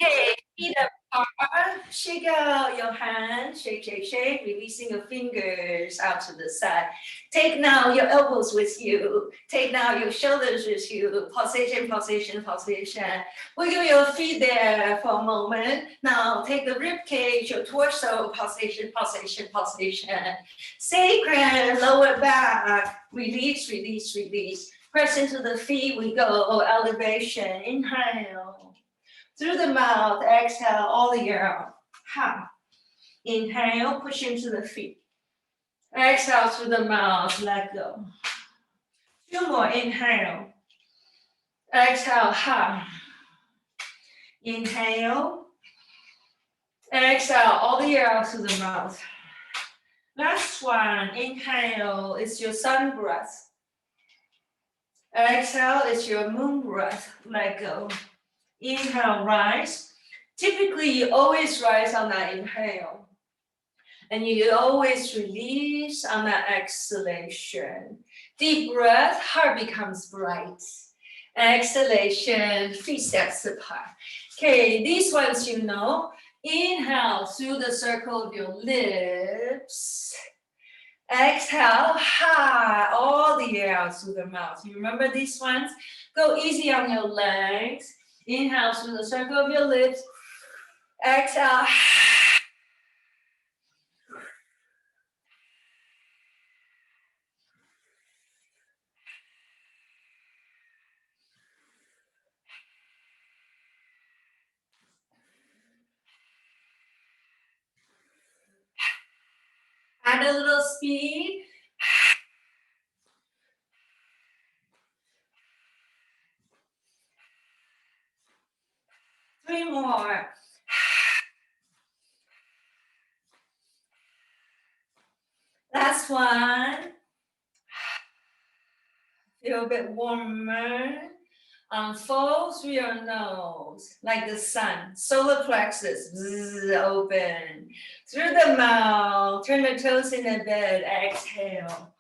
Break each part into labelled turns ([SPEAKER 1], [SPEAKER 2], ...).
[SPEAKER 1] Okay, feet apart, shake out your hand, shake, shake, shake, releasing your fingers out to the side. Take now your elbows with you. Take now your shoulders with you. Pulsation, pulsation, pulsation. Wiggle your feet there for a moment. Now take the rib cage, your torso, pulsation, pulsation, pulsation. Sacrum, lower back, release, release, release. Press into the feet, we go, elevation, inhale. Through the mouth, exhale all the air out. Ha. Inhale, push into the feet. Exhale through the mouth, let go. Two more, inhale. Exhale, ha. Inhale. Exhale all the air out through the mouth. Last one, inhale, it's your sun breath. Exhale, it's your moon breath, let go. Inhale, rise. Typically, you always rise on that inhale. And you always release on that exhalation. Deep breath, heart becomes bright. Exhalation, feet steps apart. Okay, these ones you know. Inhale through the circle of your lips. Exhale, high, all the air out through the mouth. You remember these ones? Go easy on your legs. Inhale through the circle of your lips. Exhale. Add a little speed. Three more. Last one. Feel a bit warmer. Unfold through your nose like the sun. Solar plexus, bzz, open. Through the mouth, turn the toes in a bit, exhale.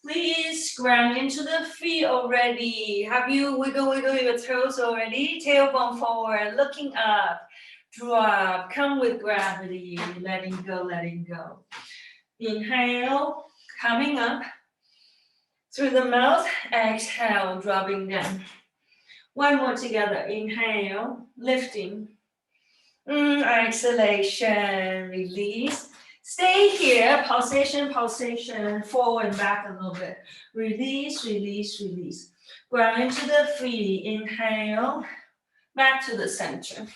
[SPEAKER 1] Please ground into the feet already. Have you wiggle your toes already? Tailbone forward, looking up. Drop, come with gravity, letting go, letting go. Inhale, coming up. Through the mouth, exhale, dropping down. One more together, inhale, lifting. Exhalation, release. Stay here, pulsation, pulsation, forward and back a little bit. Release, release, release. Ground into the feet, inhale, back to the center.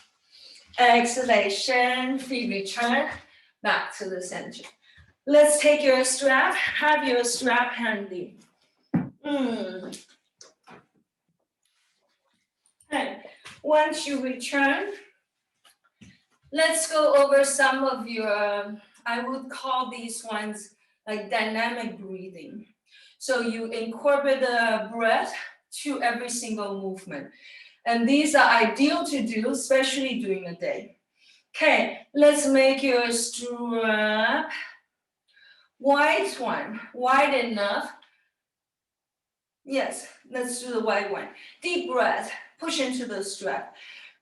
[SPEAKER 1] Exhalation, feet return, back to the center. Let's take your strap, have your strap handy. Okay. Once you return, let's go over some of your, I would call these ones like dynamic breathing. So you incorporate the breath to every single movement. And these are ideal to do, especially during the day. Okay, let's make your strap wide one, wide enough. Yes, let's do the wide one. Deep breath, push into the strap.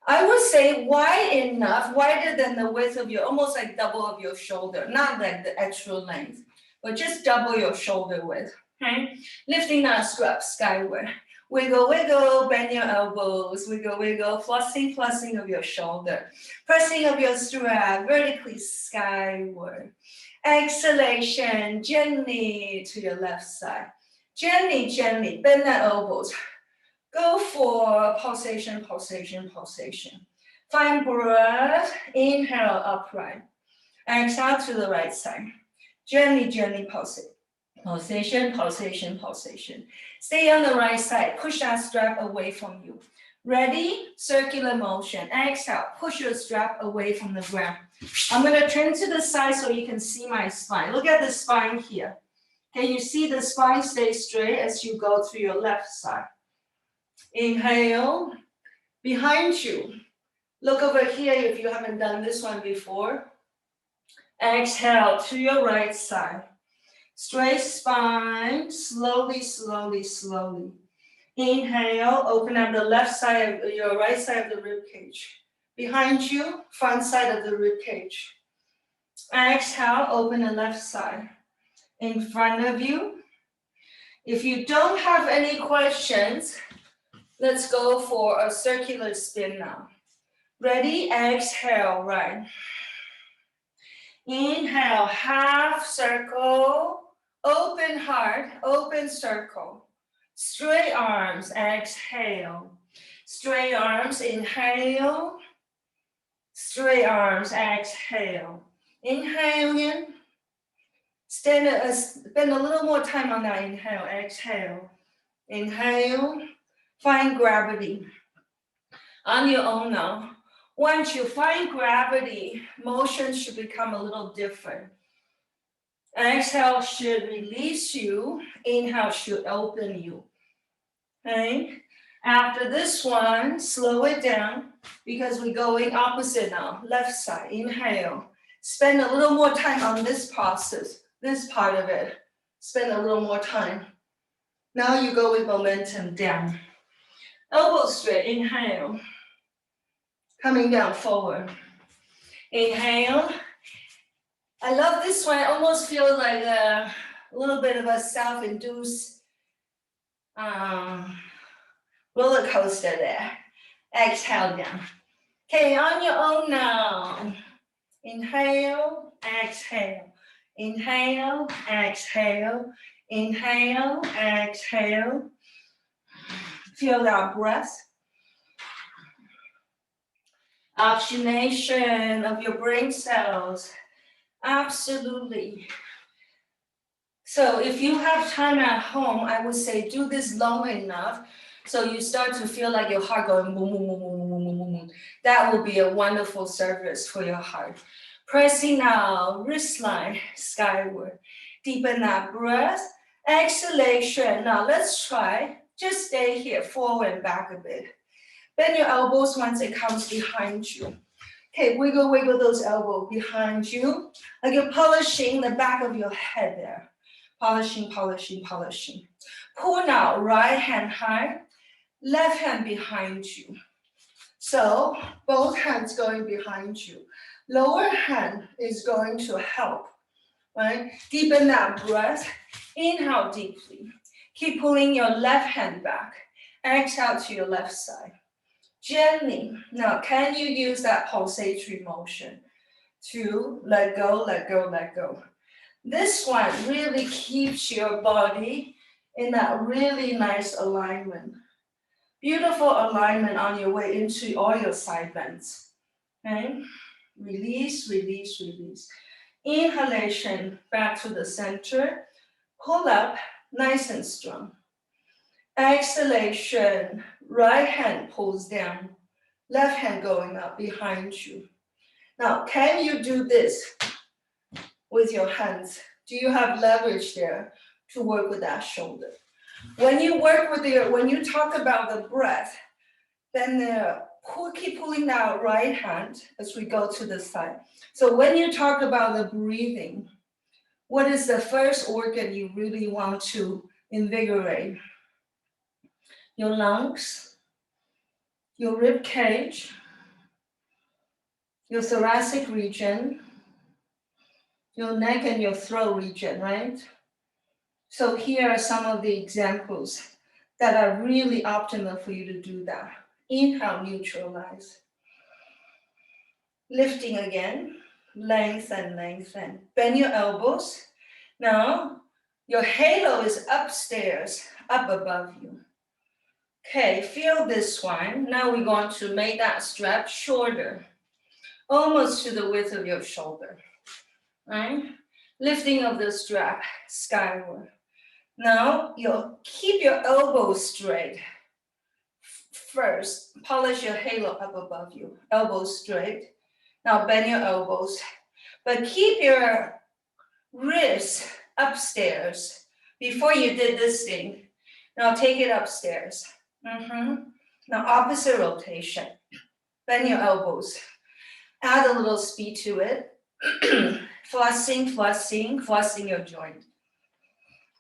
[SPEAKER 1] I would say wide enough, wider than the width of your, almost like double of your shoulder, not like the actual length, but just double your shoulder width, okay? Lifting that strap skyward. Wiggle, wiggle, bend your elbows, wiggle, wiggle, flossing, flossing of your shoulder. Pressing of your strap vertically skyward. Exhalation, gently to your left side. Gently, gently, bend the elbows. Go for pulsation, pulsation, pulsation. Find breath, inhale upright. Exhale to the right side. Gently, gently pulsate. Pulsation, pulsation, pulsation. Stay on the right side. Push that strap away from you. Ready? Circular motion. Exhale. Push your strap away from the ground. I'm going to turn to the side so you can see my spine. Look at the spine here. Can you see the spine stay straight as you go through your left side? Inhale. Behind you. Look over here if you haven't done this one before. Exhale to your right side. Straight spine, slowly, slowly, slowly. Inhale, open up the left side of your right side of the rib cage. behind you, front side of the rib cage. Exhale, open the left side. In front of you. If you don't have any questions, let's go for a circular spin now. Ready? Exhale, right. Inhale, half circle, open heart, open circle. Straight arms, exhale. Straight arms, inhale. Straight arms, exhale. Inhale again. Spend a little more time on that inhale, exhale. Inhale, find gravity. On your own now. Once you find gravity, motion should become a little different. Exhale should release you. Inhale should open you. Okay? After this one, slow it down because we're going opposite now. Left side, inhale. Spend a little more time on this process, this part of it. Spend a little more time. Now you go with momentum down. Elbow straight, inhale. Coming down forward. Inhale. I love this one. I almost feel like a little bit of a self-induced roller coaster there. Exhale down. Okay, on your own now. Inhale, exhale. Inhale, exhale. Inhale, exhale. Feel that breath. Oxygenation of your brain cells. Absolutely. So if you have time at home, I would say do this long enough so you start to feel like your heart going boom, boom, boom, boom, boom, boom, boom, boom. That will be a wonderful service for your heart. Pressing now, wrist line skyward. Deepen that breath. Exhalation. Now let's try. Just stay here, forward and back a bit. Bend your elbows once it comes behind you. Okay, wiggle, wiggle those elbows behind you. Like you're polishing the back of your head there. Polishing, polishing, polishing. Pull now, right hand high, left hand behind you. So both hands going behind you. Lower hand is going to help, right? Deepen that breath. Inhale deeply. Keep pulling your left hand back. Exhale to your left side. Gently. Now, can you use that pulsatory motion to let go, let go, let go? This one really keeps your body in that really nice alignment. Beautiful alignment on your way into all your side bends. Okay? Release, release, release. Inhalation back to the center. Pull up, nice and strong. Exhalation, right hand pulls down. Left hand going up behind you. Now, can you do this with your hands? Do you have leverage there to work with that shoulder? When you work with when you talk about the breath, then keep pulling that right hand as we go to the side. So when you talk about the breathing, what is the first organ you really want to invigorate? Your lungs, your rib cage, your thoracic region, your neck and your throat region, right? So here are some of the examples that are really optimal for you to do that. Inhale, neutralize. Lifting again, lengthen, lengthen. Bend your elbows. Now, your halo is upstairs, up above you. Okay, feel this one. Now we're going to make that strap shorter, almost to the width of your shoulder, right? Lifting of the strap skyward. Now, you'll keep your elbows straight. First, polish your halo up above you, elbows straight. Now bend your elbows, but keep your wrists upstairs. Before you did this thing, now take it upstairs. Now opposite rotation. Bend your elbows. Add a little speed to it. Flushing, flushing, flushing your joint.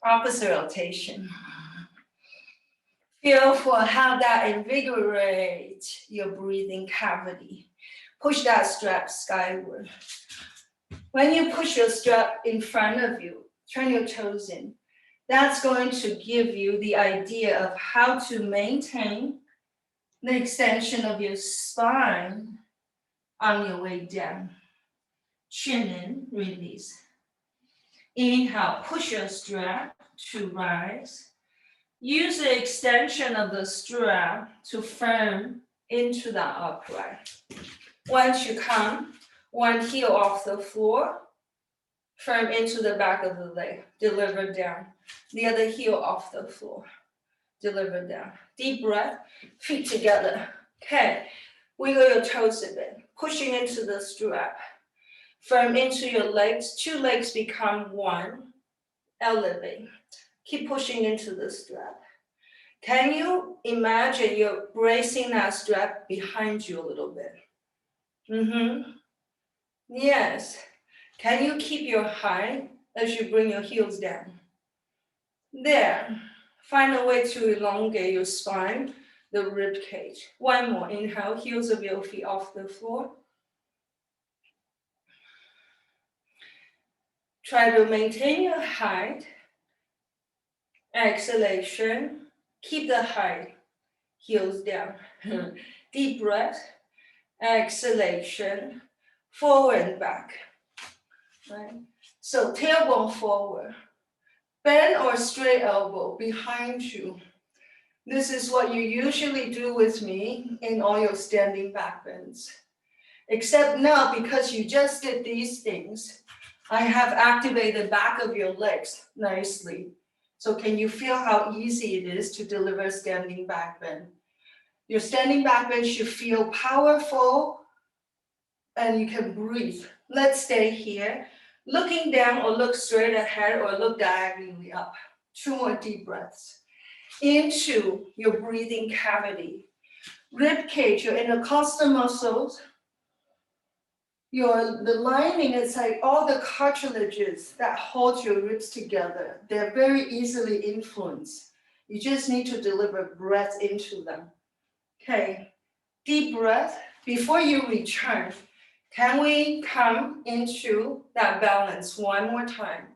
[SPEAKER 1] Opposite rotation. Feel for how that invigorates your breathing cavity. Push that strap skyward. When you push your strap in front of you, turn your toes in. That's going to give you the idea of how to maintain the extension of your spine on your way down. Chin in, release. Inhale, push your strap to rise. Use the extension of the strap to firm into the upright. Once you come, one heel off the floor, firm into the back of the leg, deliver down. The other heel off the floor, deliver down. Deep breath, feet together. Okay, wiggle your toes a bit, pushing into the strap. Firm into your legs, two legs become one, elevate. Keep pushing into the strap. Can you imagine you're bracing that strap behind you a little bit? Yes. Can you keep your height as you bring your heels down? There. Find a way to elongate your spine, the rib cage. One more. Inhale, heels of your feet off the floor. Try to maintain your height. Exhalation. Keep the height. Heels down. Deep breath. Exhalation. Forward and back. Right? So tailbone forward. Bend or straight elbow behind you. This is what you usually do with me in all your standing back bends. Except now, because you just did these things, I have activated the back of your legs nicely. So can you feel how easy it is to deliver standing back bend? Your standing back bend should feel powerful and you can breathe. Let's stay here. Looking down or look straight ahead or look diagonally up. 2 more deep breaths. Into your breathing cavity. Rib cage, your intercostal muscles. The lining is like all the cartilages that hold your ribs together. They're very easily influenced. You just need to deliver breath into them. Okay, deep breath. Before you return, can we come into that balance one more time?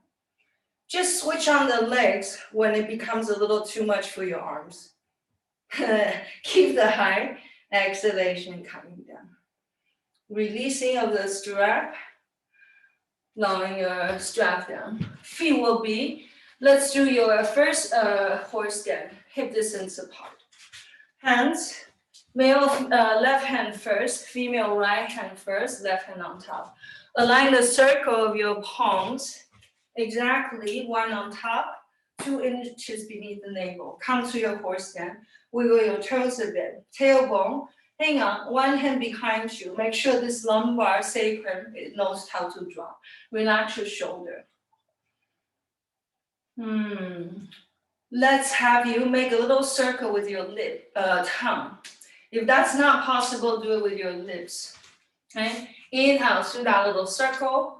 [SPEAKER 1] Just switch on the legs when it becomes a little too much for your arms. Keep the high, exhalation coming down. Releasing of the strap, lowering your strap down. Feet will be, let's do your first horse stand, hip distance apart. Hands, male left hand first, female right hand first, left hand on top. Align the circle of your palms, exactly one on top, 2 inches beneath the navel. Come to your horse stand, wiggle your toes a bit, tailbone, hang on, one hand behind you. Make sure this lumbar sacrum, it knows how to drop. Relax your shoulder. Let's have you make a little circle with your tongue. If that's not possible, do it with your lips. Okay? Inhale, do that little circle.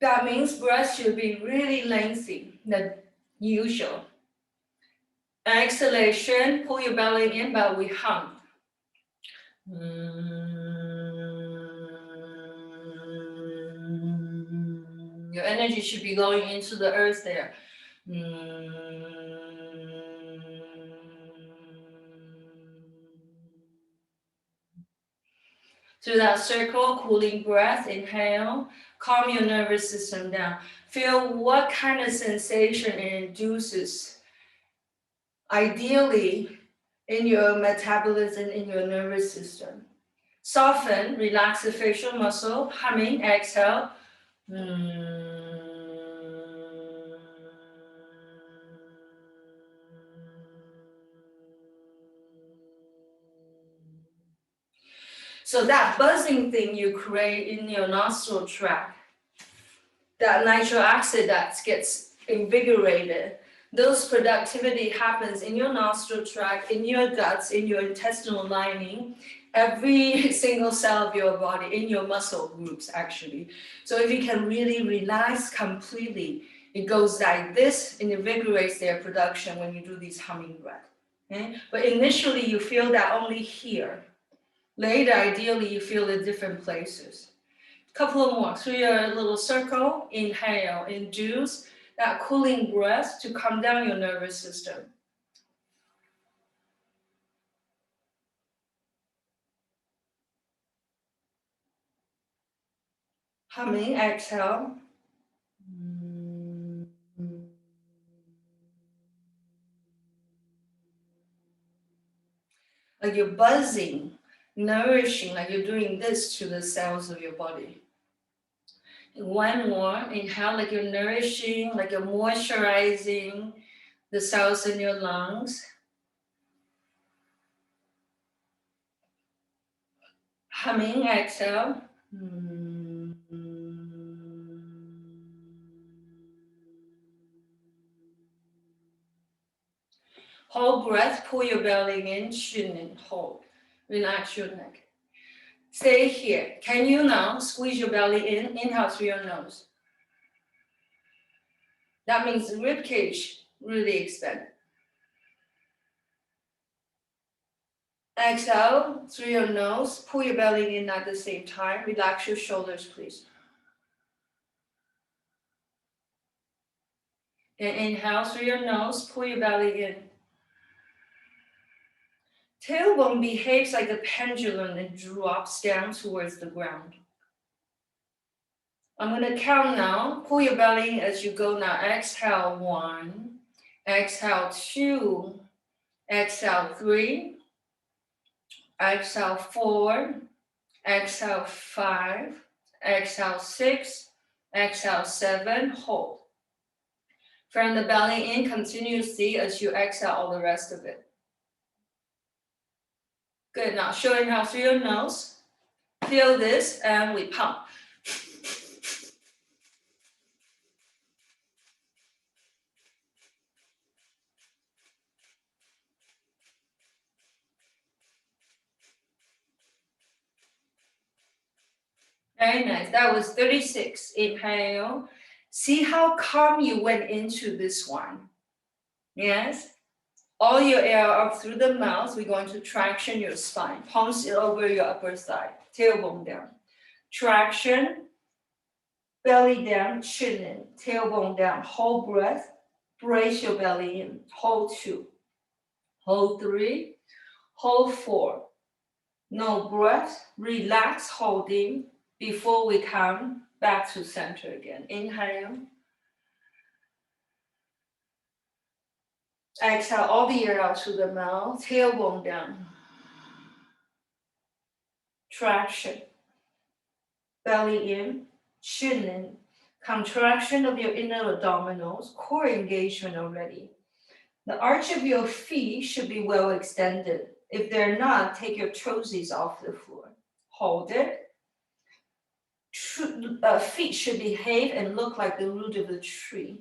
[SPEAKER 1] That means breath should be really lengthy than usual. Exhalation, pull your belly in, but we hum. Your energy should be going into the earth there. Through that circle, cooling breath, inhale, calm your nervous system down. Feel what kind of sensation it induces, ideally, in your metabolism, in your nervous system. Soften, relax the facial muscle, humming, exhale. So that buzzing thing you create in your nostril tract, that nitric oxide that gets invigorated, those productivity happens in your nostril tract, in your guts, in your intestinal lining, every single cell of your body, in your muscle groups actually. So if you can really relax completely, it goes like this and invigorates their production when you do these humming breath. Okay? But initially you feel that only here. Later, ideally, you feel in different places. Couple more through your little circle. Inhale, induce that cooling breath to calm down your nervous system. Humming, exhale. Like you're buzzing, nourishing, like you're doing this to the cells of your body. One more, inhale, like you're nourishing, like you're moisturizing the cells in your lungs. Humming, exhale. Hold breath, pull your belly in, chin in, hold. Relax your neck. Stay here. Can you now squeeze your belly in? Inhale through your nose. That means the rib cage really expand. Exhale through your nose, pull your belly in at the same time. Relax your shoulders, please. And inhale through your nose, pull your belly in. Tailbone behaves like a pendulum and drops down towards the ground. I'm going to count now. Pull your belly in as you go now. Exhale 1, exhale 2, exhale 3, exhale 4, exhale 5, exhale 6, exhale 7, hold. From the belly in continuously as you exhale all the rest of it. Good, now show inhale through your nose. Feel this and we pump. Very nice, that was 36, inhale. See how calm you went into this one. Yes? All your air up through the mouth, we're going to traction your spine. Palms over your upper thigh, tailbone down. Traction, belly down, chin in, tailbone down. Hold breath, brace your belly in. Hold 2, hold 3, hold 4. No breath, relax, holding before we come back to center again. Inhale. Exhale all the air out through the mouth, tailbone down. Traction. Belly in, chin in. Contraction of your inner abdominals, core engagement already. The arch of your feet should be well extended. If they're not, take your toesies off the floor. Hold it. Feet should behave and look like the root of the tree.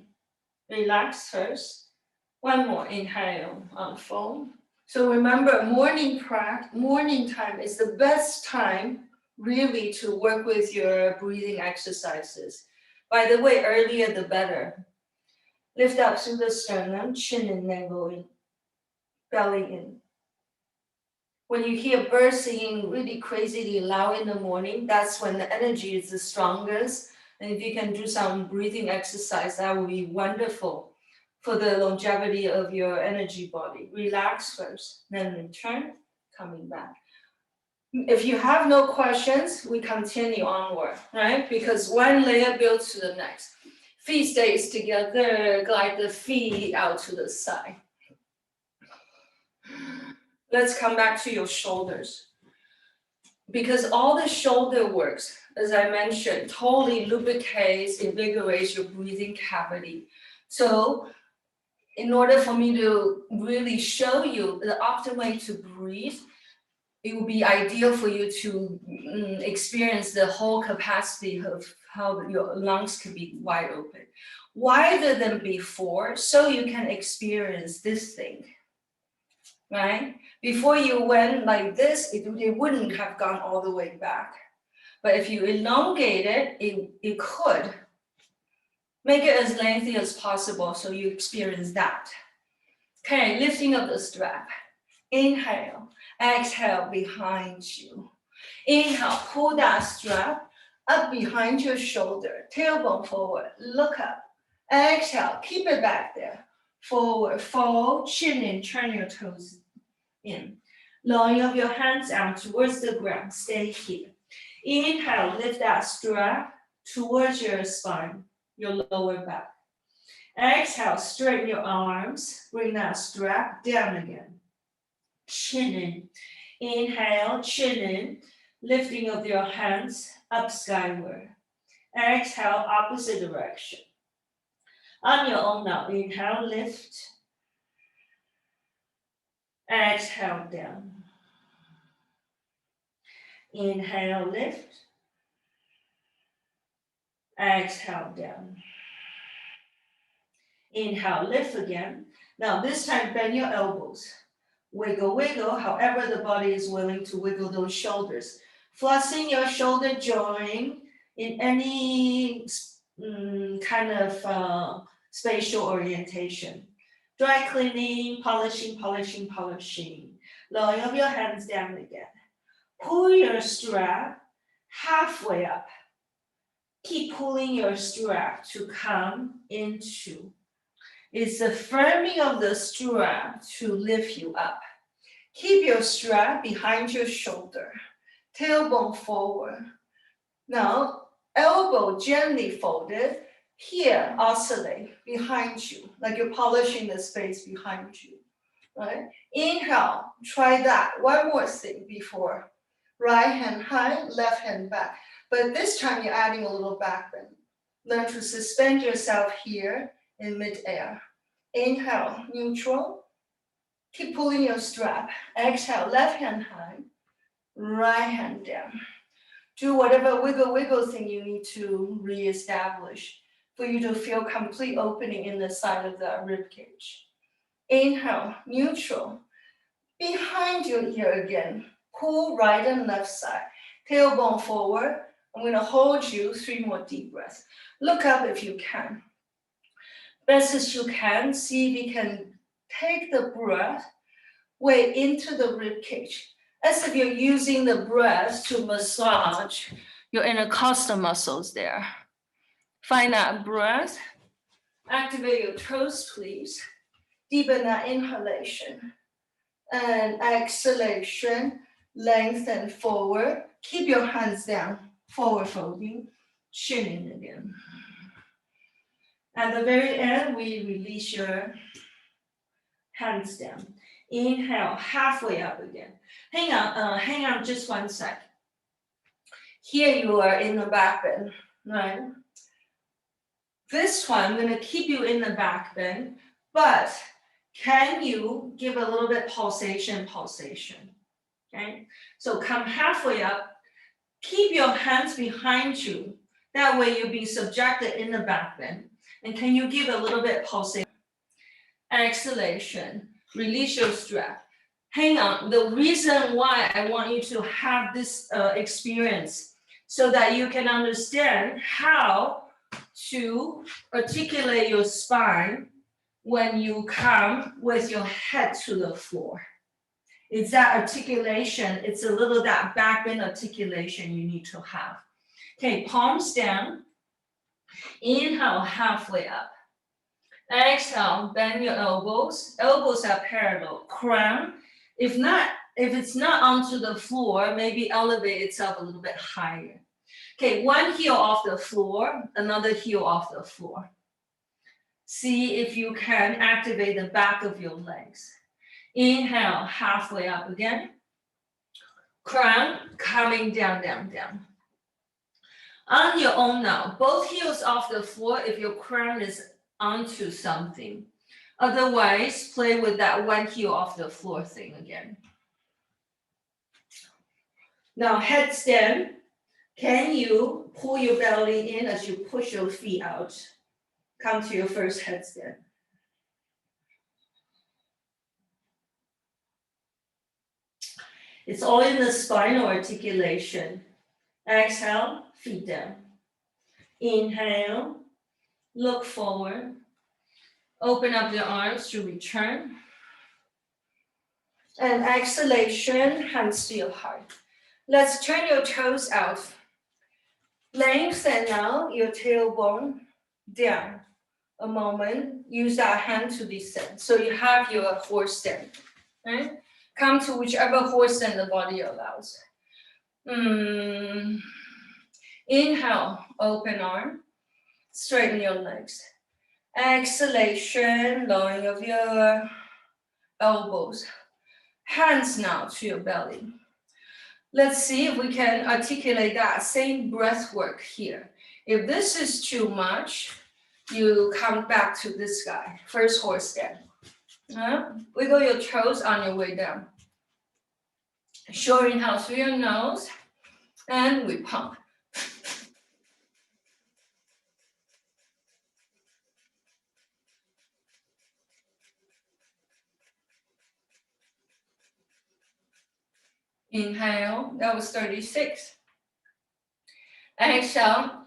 [SPEAKER 1] Relax first. One more, inhale, unfold. So remember, morning time is the best time really to work with your breathing exercises. By the way, earlier the better. Lift up through the sternum, chin and navel in, belly in. When you hear birds singing really crazily loud in the morning, that's when the energy is the strongest. And if you can do some breathing exercise, that would be wonderful for the longevity of your energy body. Relax first, then return, coming back. If you have no questions, we continue onward, right? Because one layer builds to the next. Feet stays together, glide the feet out to the side. Let's come back to your shoulders. Because all the shoulder works, as I mentioned, totally lubricates, invigorates your breathing cavity. So in order for me to really show you the optimal way to breathe, it would be ideal for you to experience the whole capacity of how your lungs could be wide open. Wider than before, so you can experience this thing, right? Before you went like this, it wouldn't have gone all the way back. But if you elongate it, it could. Make it as lengthy as possible so you experience that. Okay, lifting up the strap. Inhale, exhale behind you. Inhale, pull that strap up behind your shoulder, tailbone forward, look up. Exhale, keep it back there. Forward, fold, chin in, turn your toes in. Lowering of your hands out towards the ground, stay here. Inhale, lift that strap towards your spine, your lower back. Exhale, straighten your arms, bring that strap down again. Chin in. Inhale, chin in, lifting of your hands up skyward. Exhale, opposite direction. On your own now, inhale, lift. Exhale, down. Inhale, lift. Exhale, down. Inhale, lift again. Now this time, bend your elbows. Wiggle, wiggle, however the body is willing to wiggle those shoulders. Flexing your shoulder joint in any kind of spatial orientation. Dry cleaning, polishing, polishing, polishing. Lowering of your hands down again. Pull your strap halfway up. Keep pulling your strap to come into. It's the firming of the strap to lift you up. Keep your strap behind your shoulder, tailbone forward. Now, elbow gently folded. Here, oscillate behind you, like you're polishing the space behind you, right? Inhale, try that. One more thing before. Right hand high, left hand back. But this time you're adding a little back bend. Learn to suspend yourself here in midair. Inhale, neutral. Keep pulling your strap. Exhale, left hand high, right hand down. Do whatever wiggle thing you need to reestablish for you to feel complete opening in the side of the rib cage. Inhale, neutral. Behind your ear again. Pull right and left side. Tailbone forward. I'm going to hold you 3 more deep breaths. Look up if you can. Best as you can, see if you can take the breath way into the rib cage, as if you're using the breath to massage your intercostal muscles there. Find that breath. Activate your toes, please. Deepen that inhalation. And exhalation, lengthen forward. Keep your hands down, forward folding, chin in again. At the very end, we release your hands down. Inhale, halfway up again. Hang on just 1 sec. Here you are in the back bend, right? This one, I'm going to keep you in the back bend, but can you give a little bit pulsation, okay? So come halfway up, keep your hands behind you. That way you'll be subjected in the back bend. And can you give a little bit pulsation? Exhalation, release your strap. Hang on, the reason why I want you to have this experience so that you can understand how to articulate your spine when you come with your head to the floor. It's that articulation, it's a little that back bend articulation you need to have. Okay, palms down. Inhale, halfway up. Exhale, bend your elbows. Elbows are parallel. Crown. If it's not onto the floor, maybe elevate itself a little bit higher. Okay, one heel off the floor, another heel off the floor. See if you can activate the back of your legs. Inhale, halfway up again. Crown, coming down, down, down. On your own now, both heels off the floor if your crown is onto something. Otherwise, play with that one heel off the floor thing again. Now, headstand. Can you pull your belly in as you push your feet out? Come to your first headstand. It's all in the spinal articulation. Exhale, feet down. Inhale, look forward. Open up your arms to return. And exhalation, hands to your heart. Let's turn your toes out. Lengthen now your tailbone down. A moment, use that hand to descend. So you have your horse stand, right? Come to whichever horse stand the body allows. Inhale, open arm, straighten your legs. Exhalation, lowering of your elbows. Hands now to your belly. Let's see if we can articulate that same breath work here. If this is too much, you come back to this guy, first horse stand. Wiggle your toes on your way down. Short inhale through your nose, and we pump. Inhale, that was 36. Exhale,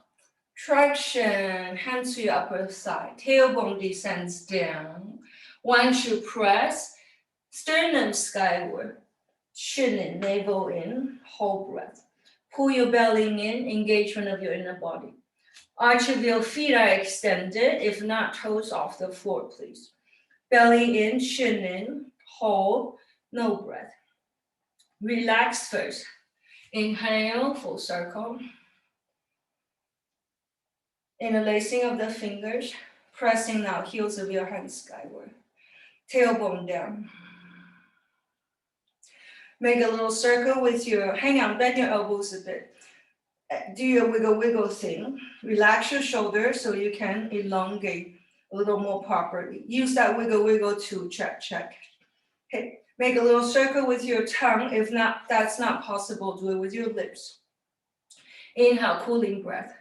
[SPEAKER 1] traction, hands to your upper side. Tailbone descends down. Once you press, sternum skyward. Chin in, navel in, hold breath. Pull your belly in, engagement of your inner body. Arch of your feet are extended, if not, toes off the floor, please. Belly in, chin in, hold, no breath. Relax first. Inhale, full circle. Interlacing of the fingers, pressing now heels of your hands skyward. Tailbone down. Make a little circle with your, hang on, bend your elbows a bit. Do your wiggle thing. Relax your shoulders so you can elongate a little more properly. Use that wiggle to check. Okay, make a little circle with your tongue. If not, that's not possible, do it with your lips. Inhale, cooling breath.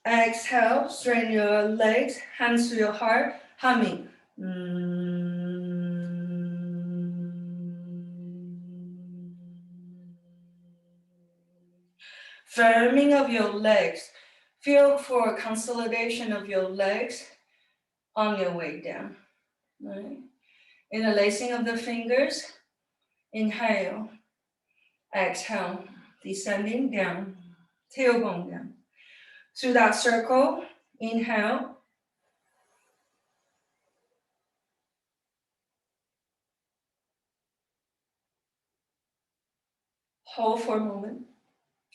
[SPEAKER 1] Exhale, straighten your legs, hands to your heart, humming. Firming of your legs. Feel for consolidation of your legs on your way down. Right? Interlacing of the fingers. Inhale. Exhale. Descending down. Tailbone down. Through that circle, inhale. Hold for a moment.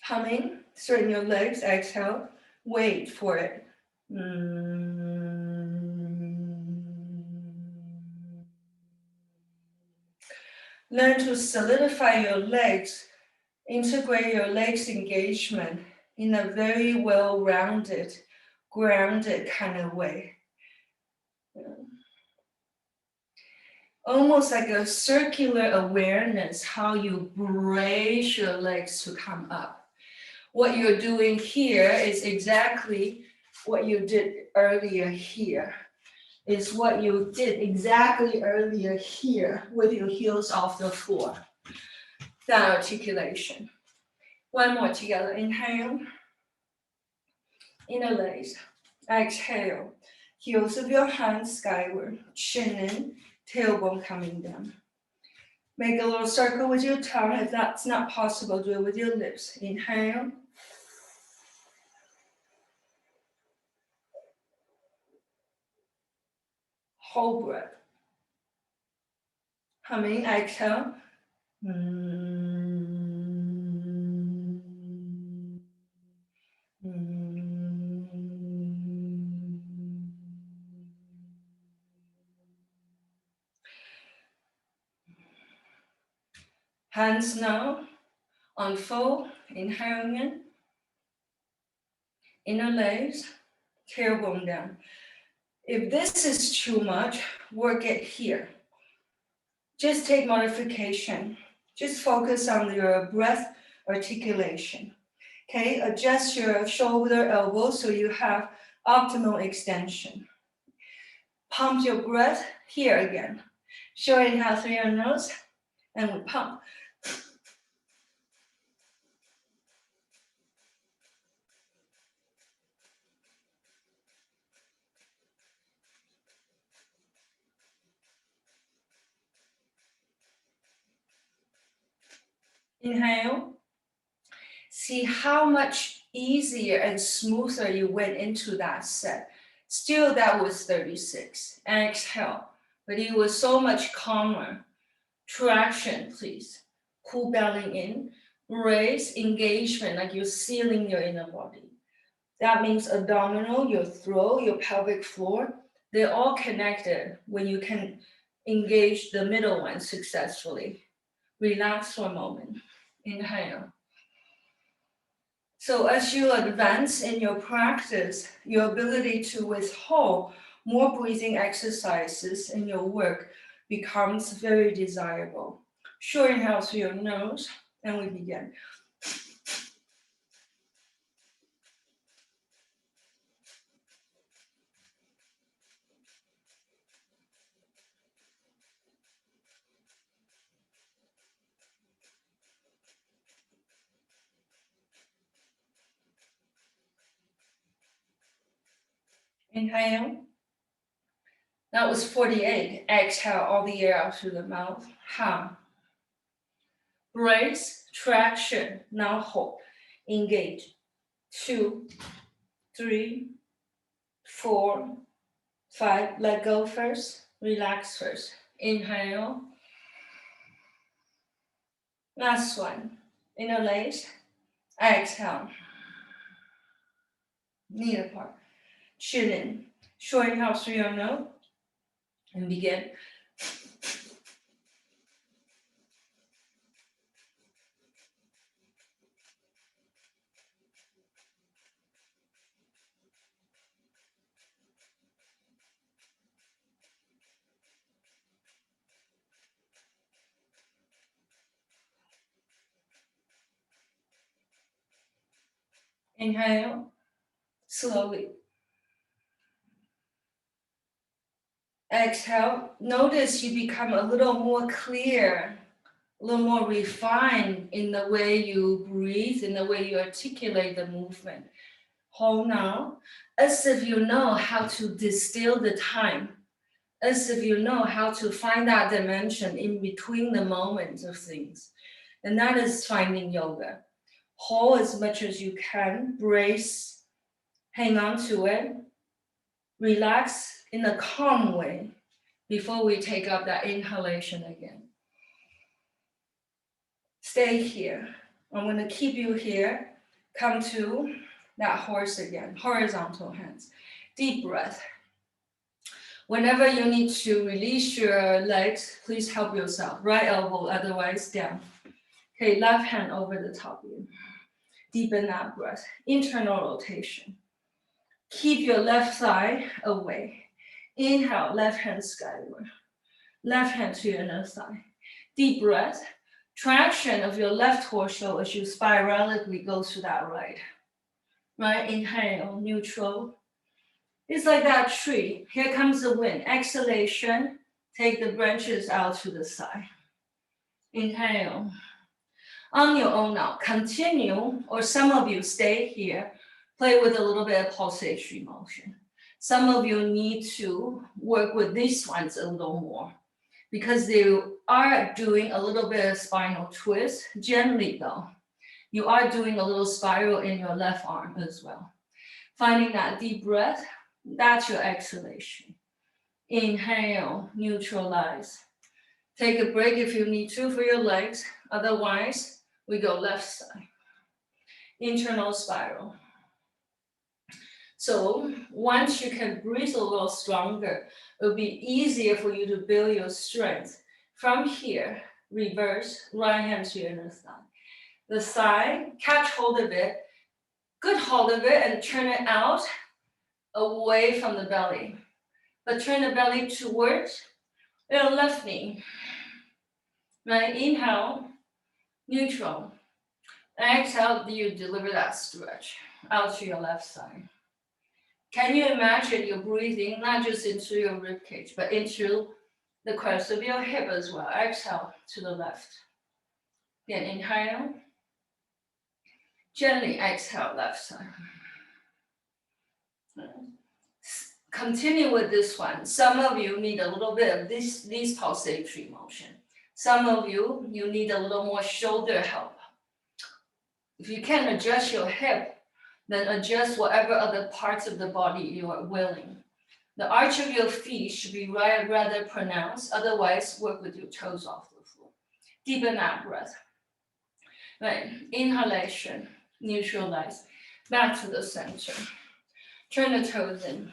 [SPEAKER 1] Humming, straighten your legs, exhale. Wait for it. Learn to solidify your legs, integrate your legs engagement in a very well-rounded, grounded kind of way. Almost like a circular awareness, how you brace your legs to come up. What you're doing here is exactly what you did earlier here. Is what you did exactly earlier here with your heels off the floor. That articulation. One more together. Inhale. Interlace. Exhale. Heels of your hands skyward. Chin in. Tailbone coming down. Make a little circle with your tongue. If that's not possible, do it with your lips. Inhale. Hold breath. Humming, exhale. Hands now unfold, inhaling in. Interlace, tailbone down. If this is too much, work it here. Just take modification. Just focus on your breath articulation. Okay, adjust your shoulder, elbow so you have optimal extension. Pump your breath here again. Short inhale through your nose, and we pump. Inhale. See how much easier and smoother you went into that set. Still, that was 36. Exhale, but it was so much calmer. Traction, please. Cool belly in. Raise engagement, like you're sealing your inner body. That means abdominal, your throat, your pelvic floor, they're all connected when you can engage the middle one successfully. Relax for a moment. Inhale. So as you advance in your practice, your ability to withhold more breathing exercises in your work becomes very desirable. Short inhale through your nose, and we begin. Inhale. That was 48. Exhale all the air out through the mouth. Hum. Brace, traction. Now hold. Engage. 2, 3, 4, 5. Let go first. Relax first. Inhale. Last one. Interlace. Exhale. Knee apart. Chin in. Short inhale through your nose. And begin. Inhale. Slowly. Exhale. Notice you become a little more clear, a little more refined in the way you breathe, in the way you articulate the movement. Hold now, as if you know how to distill the time, as if you know how to find that dimension in between the moments of things. And that is finding yoga. Hold as much as you can, brace, hang on to it, relax in a calm way before we take up that inhalation again. Stay here. I'm going to keep you here. Come to that horse again, horizontal hands. Deep breath. Whenever you need to release your legs, please help yourself. Right elbow, otherwise down. Okay, left hand over the top of you. Deepen that breath. Internal rotation. Keep your left thigh away. Inhale, left hand skyward. Left hand to your inner thigh. Deep breath. Traction of your left torso as you spiralically go to that right. Right, inhale, neutral. It's like that tree. Here comes the wind. Exhalation. Take the branches out to the side. Inhale. On your own now, continue, or some of you stay here, play with a little bit of pulsation motion. Some of you need to work with these ones a little more because they are doing a little bit of spinal twist, gently though. You are doing a little spiral in your left arm as well. Finding that deep breath, that's your exhalation. Inhale, neutralize. Take a break if you need to for your legs. Otherwise, we go left side. Internal spiral. So once you can breathe a little stronger, it'll be easier for you to build your strength. From here, reverse, right hand to your inner thigh. The thigh, catch hold of it, good hold of it, and turn it out away from the belly. But turn the belly towards your left knee. Right, inhale, neutral. Exhale, you deliver that stretch out to your left side. Can you imagine you're breathing not just into your rib cage, but into the crest of your hip as well? Exhale to the left. Then inhale. Gently exhale left side. Continue with this one. Some of you need a little bit of these pulsatory motion. Some of you need a little more shoulder help. If you can adjust your hip, then adjust whatever other parts of the body you are willing. The arch of your feet should be rather pronounced, otherwise work with your toes off the floor. Deepen that breath. Right, inhalation, neutralize, back to the center. Turn the toes in.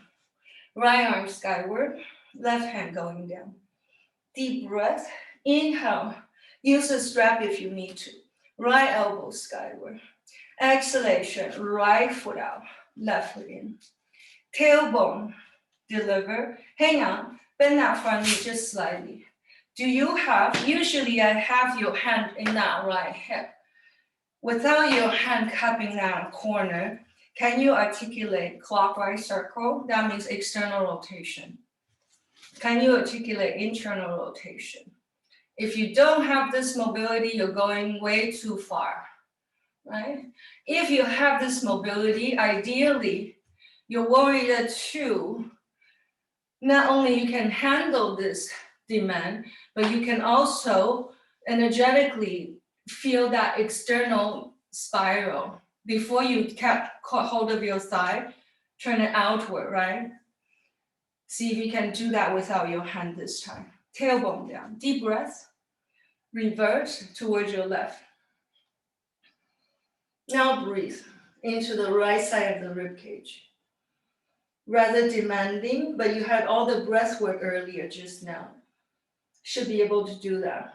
[SPEAKER 1] Right arm skyward, left hand going down. Deep breath, inhale. Use the strap if you need to. Right elbow skyward. Exhalation, right foot out, left foot in. Tailbone, deliver. Hang on, bend that front knee just slightly. Do you have, usually I have your hand in that right hip. Without your hand cupping that corner, can you articulate clockwise circle? That means external rotation. Can you articulate internal rotation? If you don't have this mobility, you're going way too far, right? If you have this mobility, ideally, your warrior two, not only you can handle this demand, but you can also energetically feel that external spiral. Before you kept hold of your thigh, turn it outward, right? See if you can do that without your hand this time. Tailbone down, deep breath. Reverse towards your left. Now breathe into the right side of the rib cage. Rather demanding, but you had all the breath work earlier just now. Should be able to do that.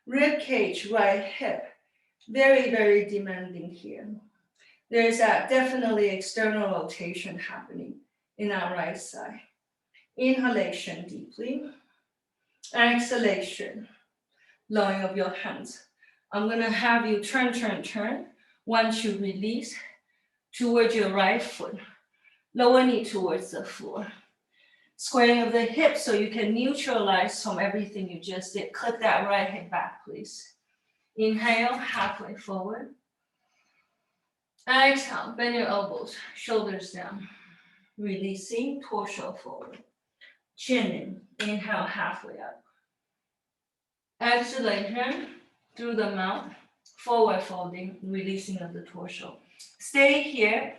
[SPEAKER 1] Rib cage, right hip. Very, very demanding here. There's definitely external rotation happening in our right side. Inhalation deeply. Exhalation. Lowering of your hands. I'm gonna have you turn, turn, turn. Once you release, towards your right foot. Lower knee towards the floor. Squaring of the hips so you can neutralize from everything you just did. Click that right hip back, please. Inhale, halfway forward. Exhale, bend your elbows, shoulders down. Releasing, torso forward. Chin in, inhale, halfway up. Exhalation through the mouth, forward folding, releasing of the torso. Stay here.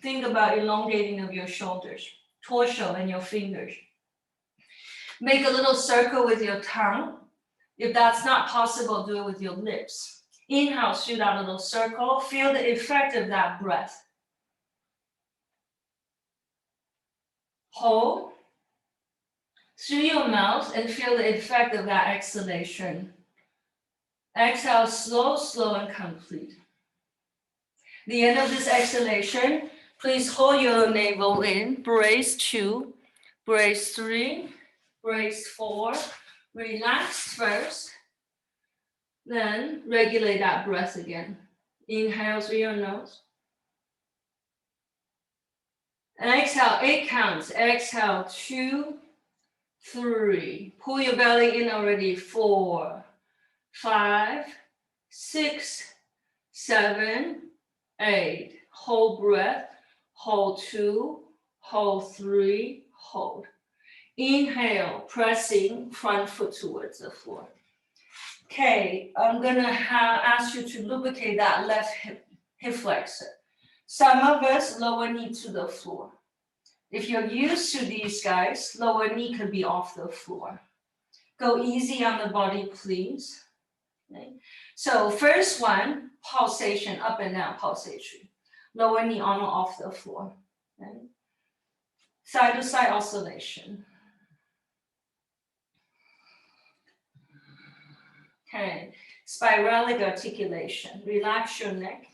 [SPEAKER 1] Think about elongating of your shoulders, torso, and your fingers. Make a little circle with your tongue. If that's not possible, do it with your lips. Inhale, shoot out a little circle. Feel the effect of that breath. Hold. Through your mouth and feel the effect of that exhalation. Exhale, slow, slow, and complete. The end of this exhalation, please hold your navel in. Brace 2, brace 3, brace 4. Relax first. Then regulate that breath again. Inhale through your nose. Exhale, 8 counts. Exhale, 2, 3. Pull your belly in already. 4, 5, 6, 7, 8. Hold breath. Hold 2, hold 3, hold. Inhale, pressing front foot towards the floor. Okay, I'm gonna ask you to lubricate that left hip flexor. Some of us lower knee to the floor. If you're used to these guys, lower knee could be off the floor. Go easy on the body, please. Okay. So first one, pulsation, up and down pulsation. Lower knee on or off the floor. Okay. Side to side oscillation. Okay, spiralic articulation. Relax your neck.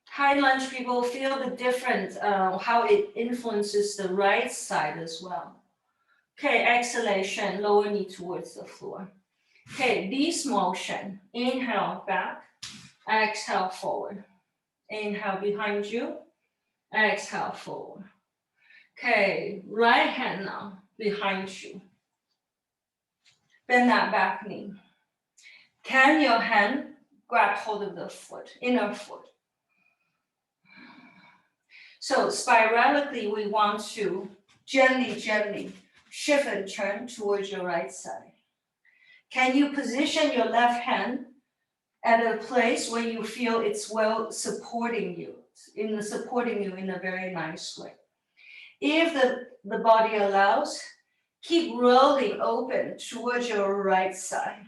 [SPEAKER 1] High lunge people feel the difference, how it influences the right side as well. Okay, exhalation, lower knee towards the floor. Okay, this motion, inhale back, exhale forward. Inhale behind you, exhale forward. Okay, right hand now behind you. Bend that back knee. Can your hand grab hold of the foot, inner foot? So spiralically, we want to gently shift and turn towards your right side. Can you position your left hand at a place where you feel it's well supporting you in a very nice way? If the body allows, keep rolling open towards your right side.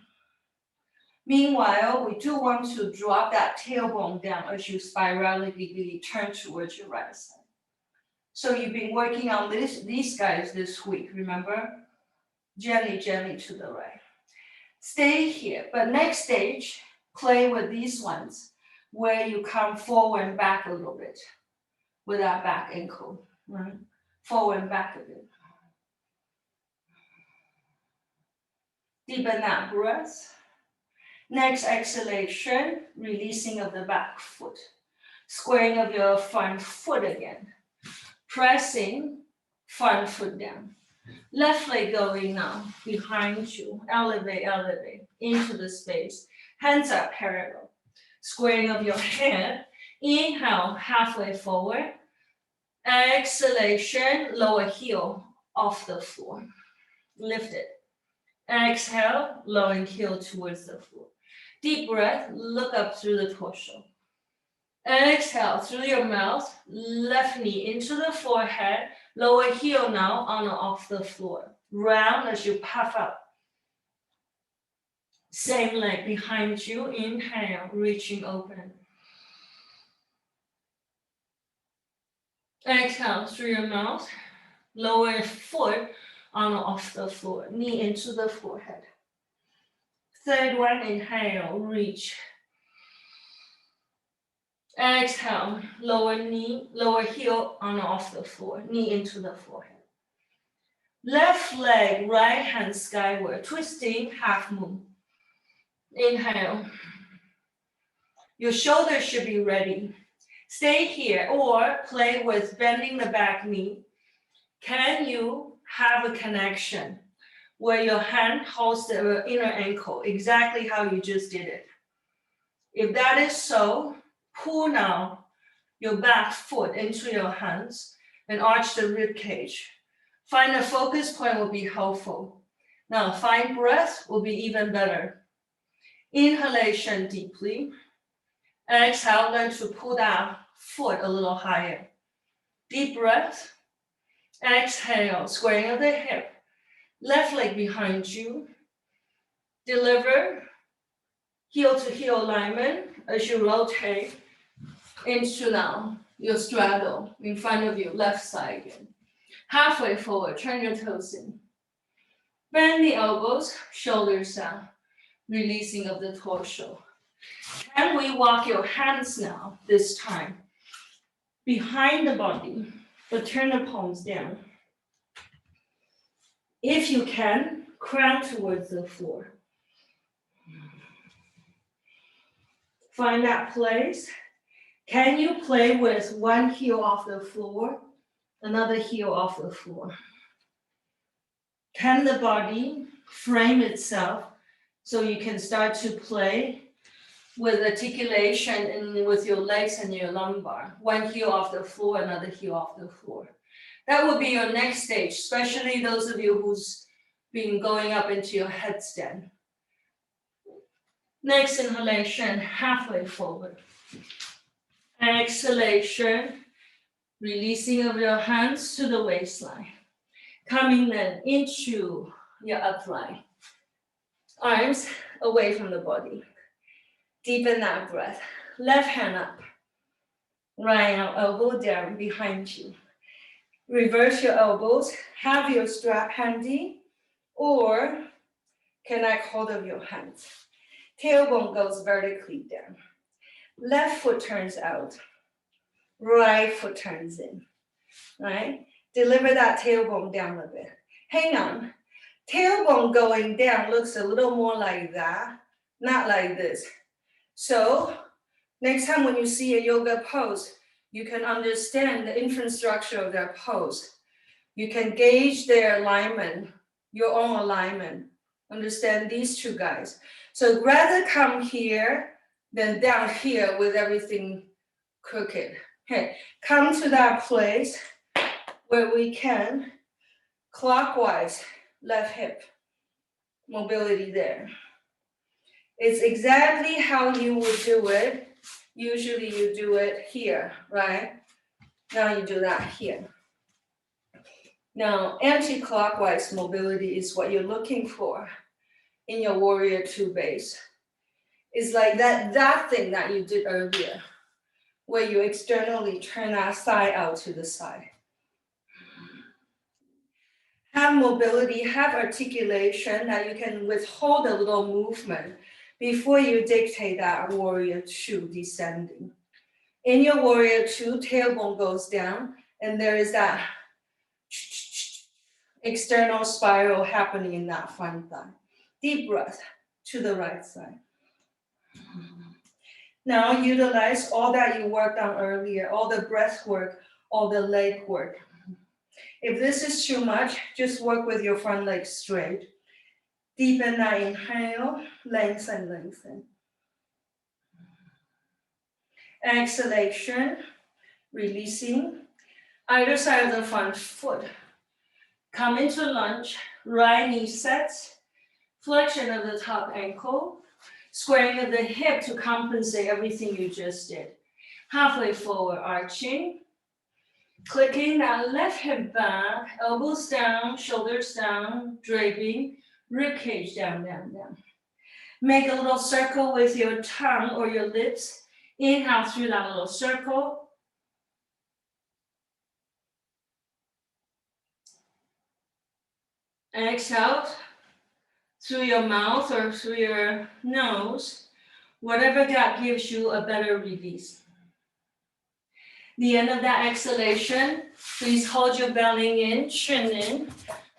[SPEAKER 1] Meanwhile, we do want to drop that tailbone down as you spirally turn towards your right side. So you've been working on these guys this week, remember? Gently to the right. Stay here, but next stage, play with these ones where you come forward and back a little bit with that back ankle, right? Forward and back a bit. Deepen that breath. Next exhalation, releasing of the back foot. Squaring of your front foot again. Pressing front foot down. Left leg going now, behind you. Elevate into the space. Hands are parallel. Squaring of your head. Inhale, halfway forward. Exhalation, lower heel off the floor. Lift it. Exhale, lowering heel towards the floor. Deep breath, look up through the torso. Exhale through your mouth, left knee into the forehead, lower heel now on or off the floor. Round as you puff up. Same leg behind you, inhale, reaching open. Exhale through your mouth, lower foot on or off the floor, knee into the forehead. Third one, inhale, reach. Exhale, lower heel on or off the floor, knee into the forehead. Left leg, right hand skyward, twisting half moon. Inhale. Your shoulders should be ready. Stay here or play with bending the back knee. Can you have a connection where your hand holds the inner ankle, exactly how you just did it? If that is so, pull now your back foot into your hands and arch the rib cage. Find a focus point will be helpful. Now find breath will be even better. Inhalation deeply. Exhale, learn to pull that foot a little higher. Deep breath. Exhale, squaring of the hip. Left leg behind you. Deliver heel to heel alignment as you rotate into now your straddle in front of you, left side again. Halfway forward, turn your toes in. Bend the elbows, shoulders down, releasing of the torso. Can we walk your hands now, this time, behind the body, but turn the palms down. If you can, crown towards the floor. Find that place. Can you play with one heel off the floor, another heel off the floor? Can the body frame itself so you can start to play with articulation and with your legs and your lumbar? One heel off the floor, another heel off the floor. That will be your next stage, especially those of you who's been going up into your headstand. Next inhalation, halfway forward. Exhalation, releasing of your hands to the waistline. Coming then into your upright. Arms away from the body. Deepen that breath. Left hand up. Right now, elbow down behind you. Reverse your elbows. Have your strap handy or connect hold of your hands. Tailbone goes vertically down. Left foot turns out. Right foot turns in. Right? Deliver that tailbone down a bit. Hang on. Tailbone going down looks a little more like that, not like this. So next time when you see a yoga pose, you can understand the infrastructure of that pose. You can gauge their alignment, your own alignment. Understand these two guys. So rather come here than down here with everything crooked. Okay, come to that place where we can clockwise, left hip, mobility there. It's exactly how you would do it. Usually you do it here, right? Now you do that here. Now, anti-clockwise mobility is what you're looking for in your warrior two base. It's like that thing that you did earlier, where you externally turn that side out to the side. Have mobility, have articulation that you can withhold a little movement before you dictate that warrior two descending. In your warrior two, tailbone goes down, and there is that external spiral happening in that front thigh. Deep breath to the right side. Now utilize all that you worked on earlier, all the breath work, all the leg work. If this is too much, just work with your front leg straight. Deepen that inhale, lengthen, lengthen. Exhalation, releasing. Either side of the front foot. Come into lunge, right knee sets, flexion of the top ankle, squaring of the hip to compensate everything you just did. Halfway forward, arching, clicking that left hip back, elbows down, shoulders down, draping, rib cage down, down, down. Make a little circle with your tongue or your lips. Inhale through that little circle. Exhale through your mouth or through your nose, whatever that gives you a better release. The end of that exhalation, please hold your belly in, chin in,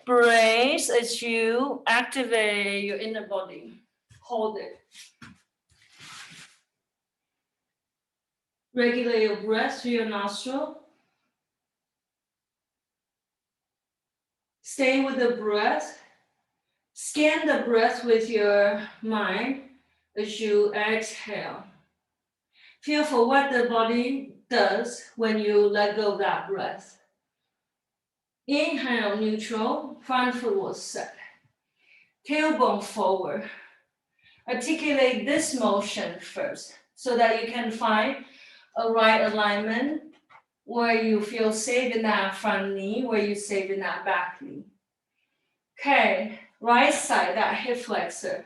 [SPEAKER 1] brace as you activate your inner body. Hold it. Regulate your breath through your nostril. Stay with the breath. Scan the breath with your mind as you exhale. Feel for what the body does when you let go of that breath. Inhale, neutral, front foot will set. Tailbone forward. Articulate this motion first so that you can find a right alignment where you feel safe in that front knee, where you safe in that back knee. Okay, right side, that hip flexor.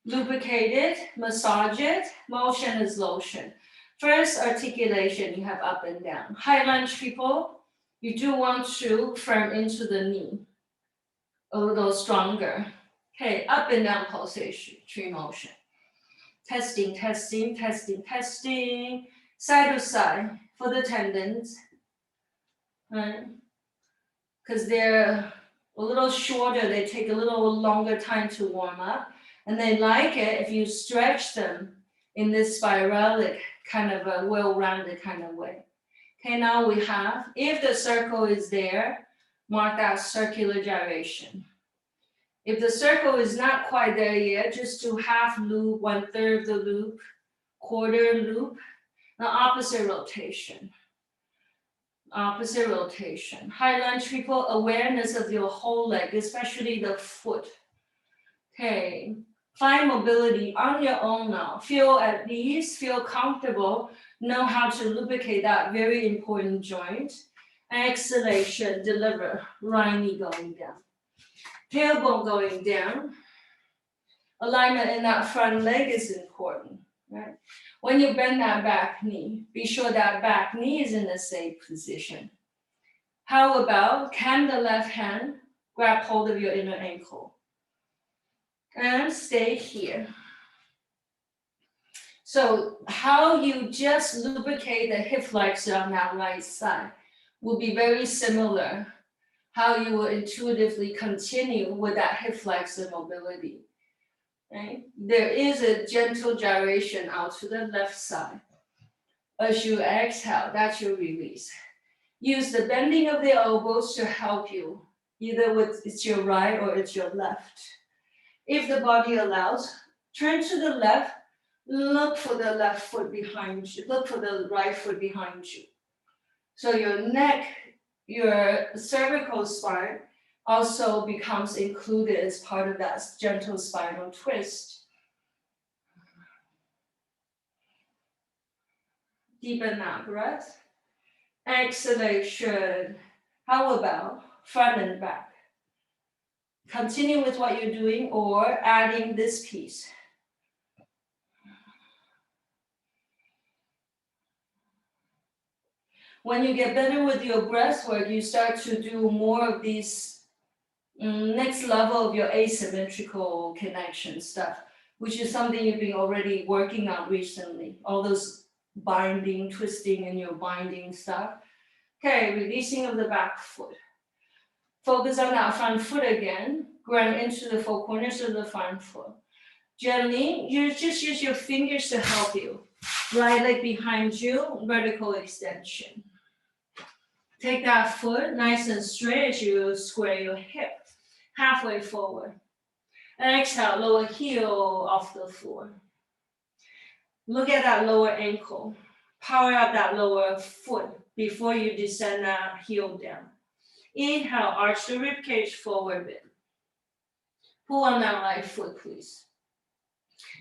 [SPEAKER 1] Lubricate it, massage it, motion is lotion. First articulation, you have up and down. High lunge people, you do want to firm into the knee a little stronger. Okay, up and down pulsation, tree motion. Testing, testing, testing, testing. Side to side for the tendons, right? Because they're a little shorter, they take a little longer time to warm up. And they like it if you stretch them in this spiralic kind of a well-rounded kind of way. Okay, now we have, if the circle is there, mark that circular gyration. If the circle is not quite there yet, just do half loop, 1/3 of the loop, quarter loop, the opposite rotation. Opposite rotation. High lunge people, awareness of your whole leg, especially the foot. Okay, find mobility on your own now. Feel at ease, feel comfortable, know how to lubricate that very important joint. Exhalation, deliver, right knee going down. Tailbone going down. Alignment in that front leg is important, right? When you bend that back knee, be sure that back knee is in the same position. How about, can the left hand grab hold of your inner ankle? And stay here. So how you just lubricate the hip flexor on that right side will be very similar how you will intuitively continue with that hip flexor mobility. Right? There is a gentle gyration out to the left side. As you exhale, that's your release. Use the bending of the elbows to help you, either with it's your right or it's your left. If the body allows, turn to the left, look for the left foot behind you, look for the right foot behind you. So your neck, your cervical spine also becomes included as part of that gentle spinal twist. Deepen that breath. Exhalation. How about front and back? Continue with what you're doing or adding this piece. When you get better with your breath work, you start to do more of these next level of your asymmetrical connection stuff, which is something you've been already working on recently. All those binding, twisting, and your binding stuff. Okay, releasing of the back foot. Focus on that front foot again. Ground into the four corners of the front foot. Gently, you just use your fingers to help you. Right leg behind you, vertical extension. Take that foot nice and straight as you square your hip, halfway forward. And exhale, lower heel off the floor. Look at that lower ankle. Power up that lower foot before you descend that heel down. Inhale, arch the ribcage forward a bit. Pull on that right foot, please.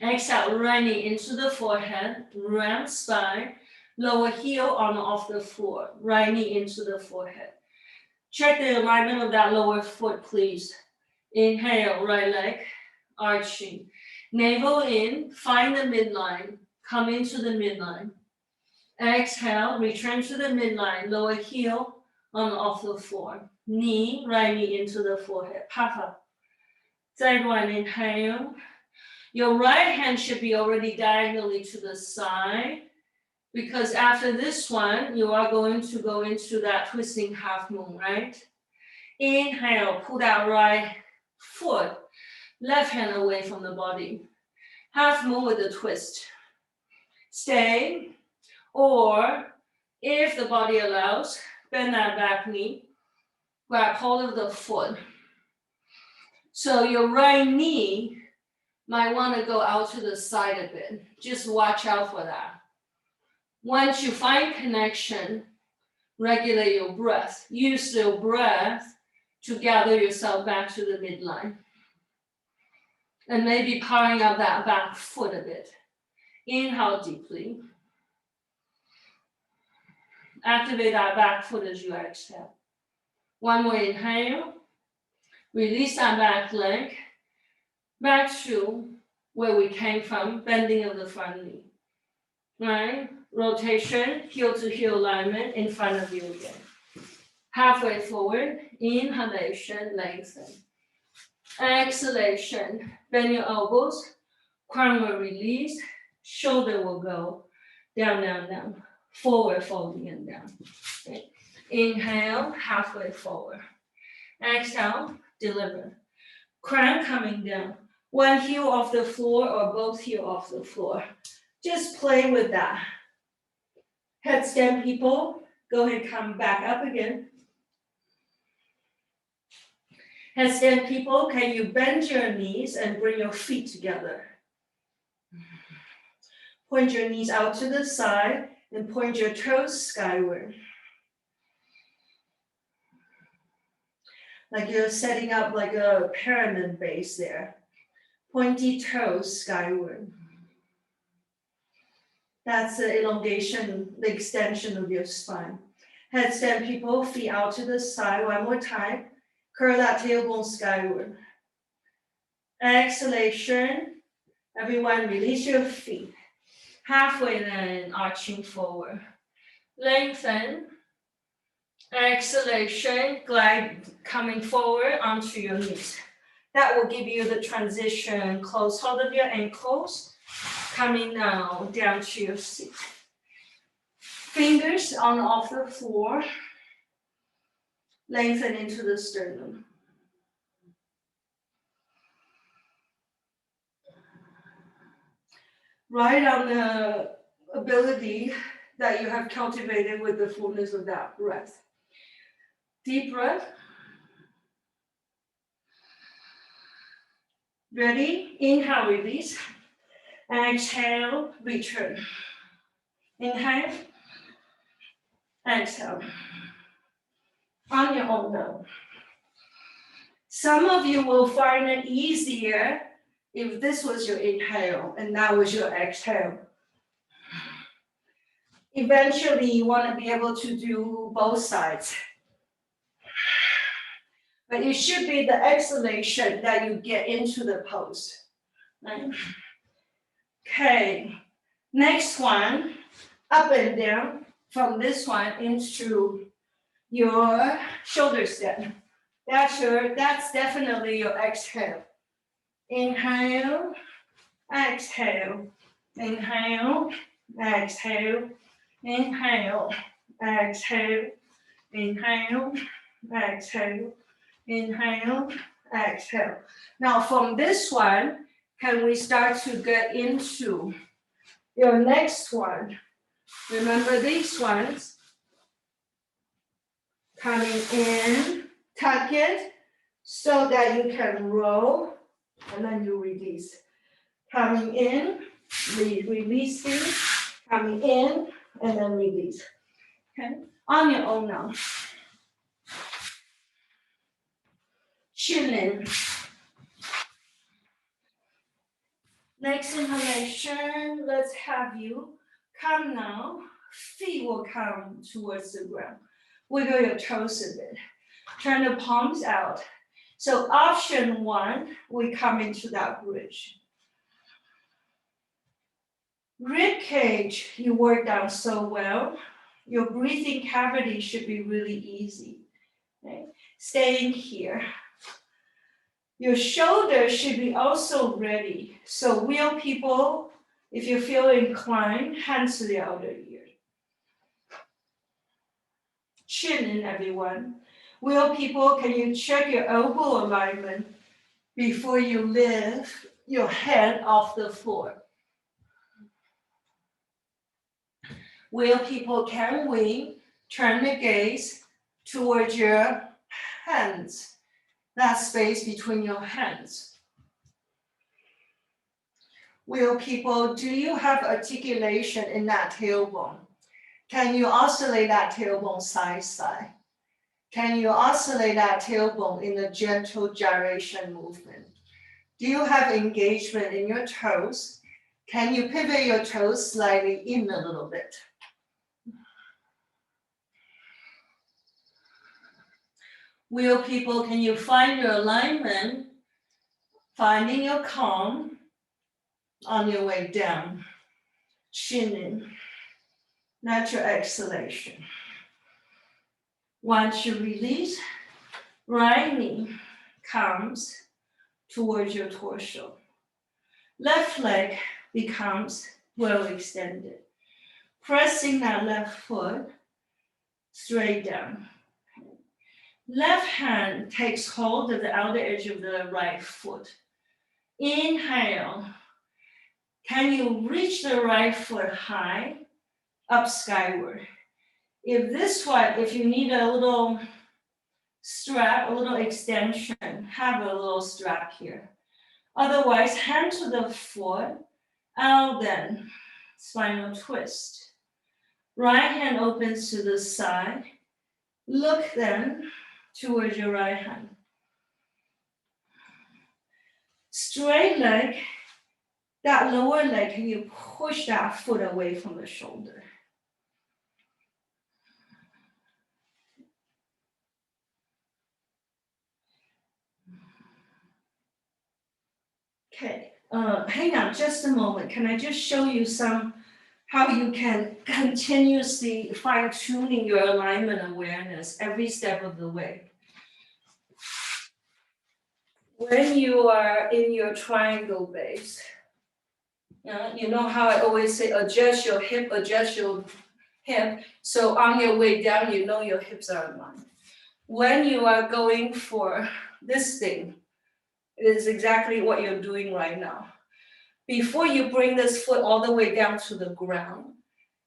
[SPEAKER 1] Exhale, right knee into the forehead, round spine, lower heel on off the floor, right knee into the forehead. Check the alignment of that lower foot, please. Inhale, right leg, arching. Navel in, find the midline, come into the midline. Exhale, return to the midline, lower heel on off the floor. Knee, right knee into the forehead, puff up. Side one, inhale. Your right hand should be already diagonally to the side, because after this one, you are going to go into that twisting half moon, right? Inhale, pull that right foot, left hand away from the body. Half moon with a twist. Stay, or if the body allows, bend that back knee, grab hold of the foot. So your right knee might want to go out to the side a bit. Just watch out for that. Once you find connection, regulate your breath. Use your breath to gather yourself back to the midline. And maybe powering up that back foot a bit. Inhale deeply. Activate that back foot as you exhale. One more inhale. Release that back leg. Back to where we came from, bending of the front knee. Right? Rotation, heel to heel alignment in front of you again. Halfway forward, inhalation, lengthen. Exhalation, bend your elbows, crown will release, shoulder will go down, down, down. Forward folding and down. Okay. Inhale, halfway forward. Exhale, deliver. Crown coming down. One heel off the floor or both heel off the floor. Just play with that. Headstand people, go ahead, come back up again. Headstand people, can you bend your knees and bring your feet together? Point your knees out to the side and point your toes skyward. Like you're setting up like a pyramid base there. Pointy toes skyward. That's the elongation, the extension of your spine. Headstand people, feet out to the side. One more time. Curl that tailbone skyward. Exhalation. Everyone release your feet. Halfway then, arching forward. Lengthen. Exhalation, glide coming forward onto your knees. That will give you the transition. Close hold of your ankles. Coming now down to your seat. Fingers on off the floor. Lengthen into the sternum. Right on the ability that you have cultivated with the fullness of that breath. Deep breath. Ready? Inhale, release. Exhale, return. Inhale. Exhale. On your own now. Some of you will find it easier if this was your inhale and that was your exhale. Eventually, you want to be able to do both sides. But it should be the exhalation that you get into the pose. Right? Okay, next one, up and down from this one into your shoulder stand. That's definitely your exhale. Inhale, exhale, inhale, exhale, inhale, exhale, inhale, exhale, inhale, exhale. Now from this one, can we start to get into your next one? Remember these ones. Coming in, tuck it so that you can roll, and then you release. Coming in, releasing, coming in, and then release. Okay, on your own now. Chin in. Next inhalation, let's have you come now. Feet will come towards the ground. Wiggle your toes a bit. Turn the palms out. So option one, we come into that bridge. Rib cage, you worked out so well. Your breathing cavity should be really easy. Okay? Staying here. Your shoulders should be also ready. So wheel people, if you feel inclined, hands to the outer ear. Chin in, everyone. Wheel people, can you check your elbow alignment before you lift your head off the floor? Wheel people can wing, turn the gaze towards your hands. That space between your hands. Wheel people, do you have articulation in that tailbone? Can you oscillate that tailbone side side? Can you oscillate that tailbone in a gentle gyration movement? Do you have engagement in your toes? Can you pivot your toes slightly in a little bit? Wheel people, can you find your alignment? Finding your calm on your way down. Chin in. Natural exhalation. Once you release, right knee comes towards your torso. Left leg becomes well extended. Pressing that left foot straight down. Left hand takes hold of the outer edge of the right foot. Inhale. Can you reach the right foot high, up skyward? If you need a little strap, a little extension, have a little strap here. Otherwise, hand to the foot, out then, spinal twist. Right hand opens to the side. Look then towards your right hand. Straight leg, that lower leg, can you push that foot away from the shoulder? Okay, hang on just a moment. Can I just show you how you can continuously fine-tuning your alignment awareness every step of the way. When you are in your triangle base, you know how I always say, adjust your hip, adjust your hip. So on your way down, you know your hips are aligned. When you are going for this thing, it is exactly what you're doing right now. Before you bring this foot all the way down to the ground,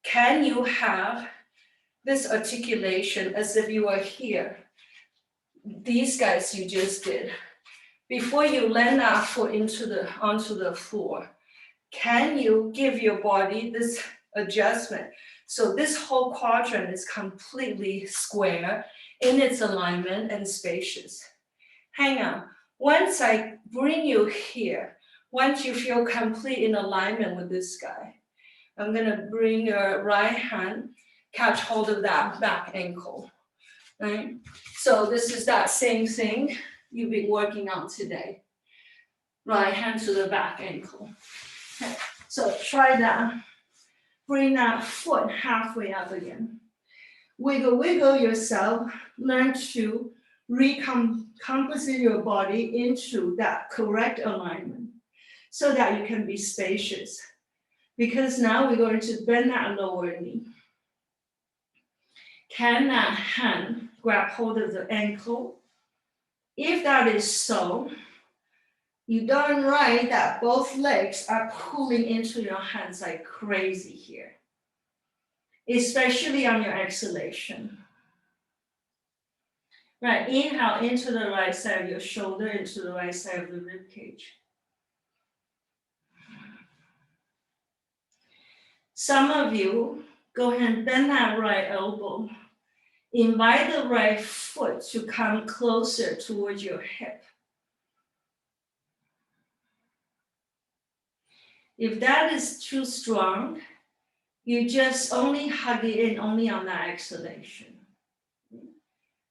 [SPEAKER 1] can you have this articulation as if you are here? These guys you just did. Before you land that foot onto the floor, can you give your body this adjustment? So this whole quadrant is completely square in its alignment and spacious. hang on. Once I bring you here, once you feel complete in alignment with this guy, I'm gonna bring your right hand, catch hold of that back ankle, right? So this is that same thing you've been working on today. Right hand to the back ankle. Okay. So try that. Bring that foot halfway up again. Wiggle yourself. Learn to recomposite your body into that correct alignment so that you can be spacious. Because now we're going to bend that lower knee. Can that hand grab hold of the ankle? If that is so, you done right that both legs are pulling into your hands like crazy here, especially on your exhalation. Right, inhale into the right side of your shoulder, into the right side of the rib cage. Some of you, go ahead and bend that right elbow. Invite the right foot to come closer towards your hip. If that is too strong, you just only hug it in only on that exhalation.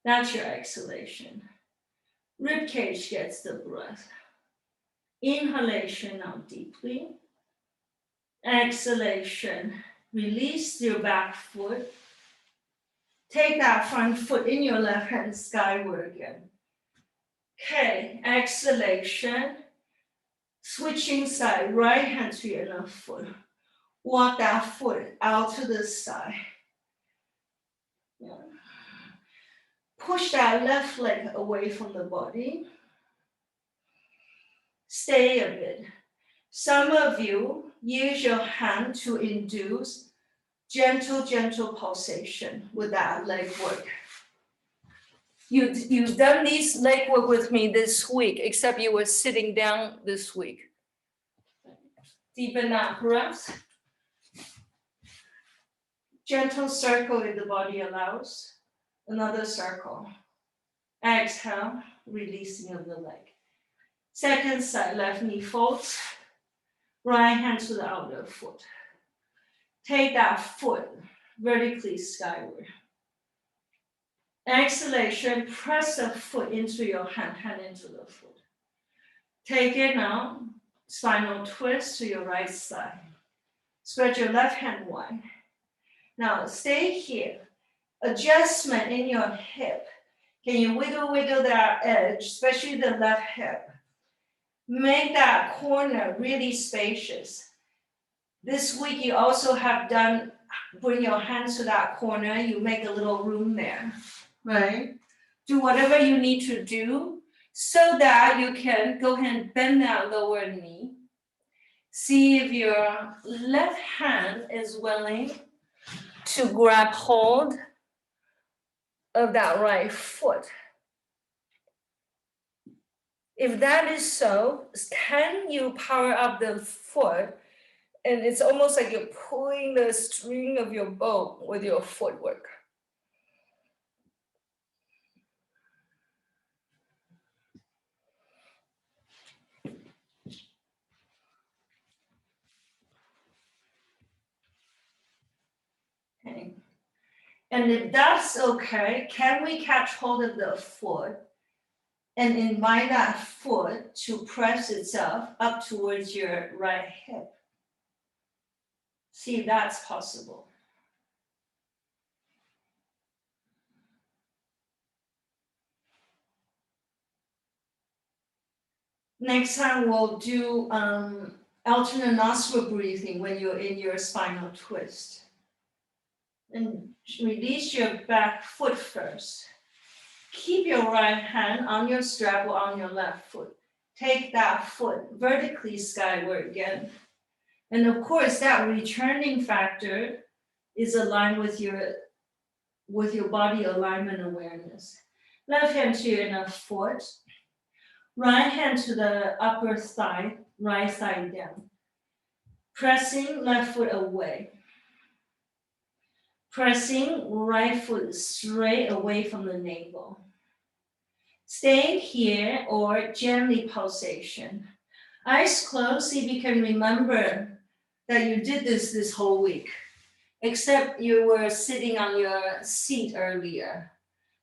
[SPEAKER 1] That's your exhalation. Rib cage gets the breath. Inhalation out deeply. Exhalation. Release your back foot. Take that front foot in your left hand skyward again. Okay, exhalation. Switching side, right hand to your left foot. Walk that foot out to the side. Yeah. Push that left leg away from the body. Stay a bit. Some of you use your hand to induce gentle pulsation with that leg work. You've done these leg work with me this week, except you were sitting down this week. Deepen that breath. Gentle circle if the body allows. Another circle. Exhale, releasing of the leg. Second side, left knee folds. Right hand to the outer foot. Take that foot vertically skyward. Exhalation, press the foot into your hand, hand into the foot. Take it now, spinal twist to your right side. Spread your left hand wide. Now stay here. Adjustment in your hip. Can you wiggle that edge, especially the left hip? Make that corner really spacious. This week you also have done, bring your hands to that corner, you make a little room there, right? Do whatever you need to do so that you can go ahead and bend that lower knee. See if your left hand is willing to grab hold of that right foot. If that is so, can you power up the foot? And it's almost like you're pulling the string of your bow with your footwork. Okay. And if that's okay, can we catch hold of the foot and invite that foot to press itself up towards your right hip? See if that's possible. Next time we'll do alternate nostril breathing when you're in your spinal twist. And release your back foot first. Keep your right hand on your strap or on your left foot. Take that foot vertically skyward again. And of course, that returning factor is aligned with your body alignment awareness. Left hand to your left foot. Right hand to the upper thigh, right thigh down. Pressing left foot away. Pressing right foot straight away from the navel. Staying here or gently pulsation. Eyes closed, see if you can remember that you did this whole week, except you were sitting on your seat earlier.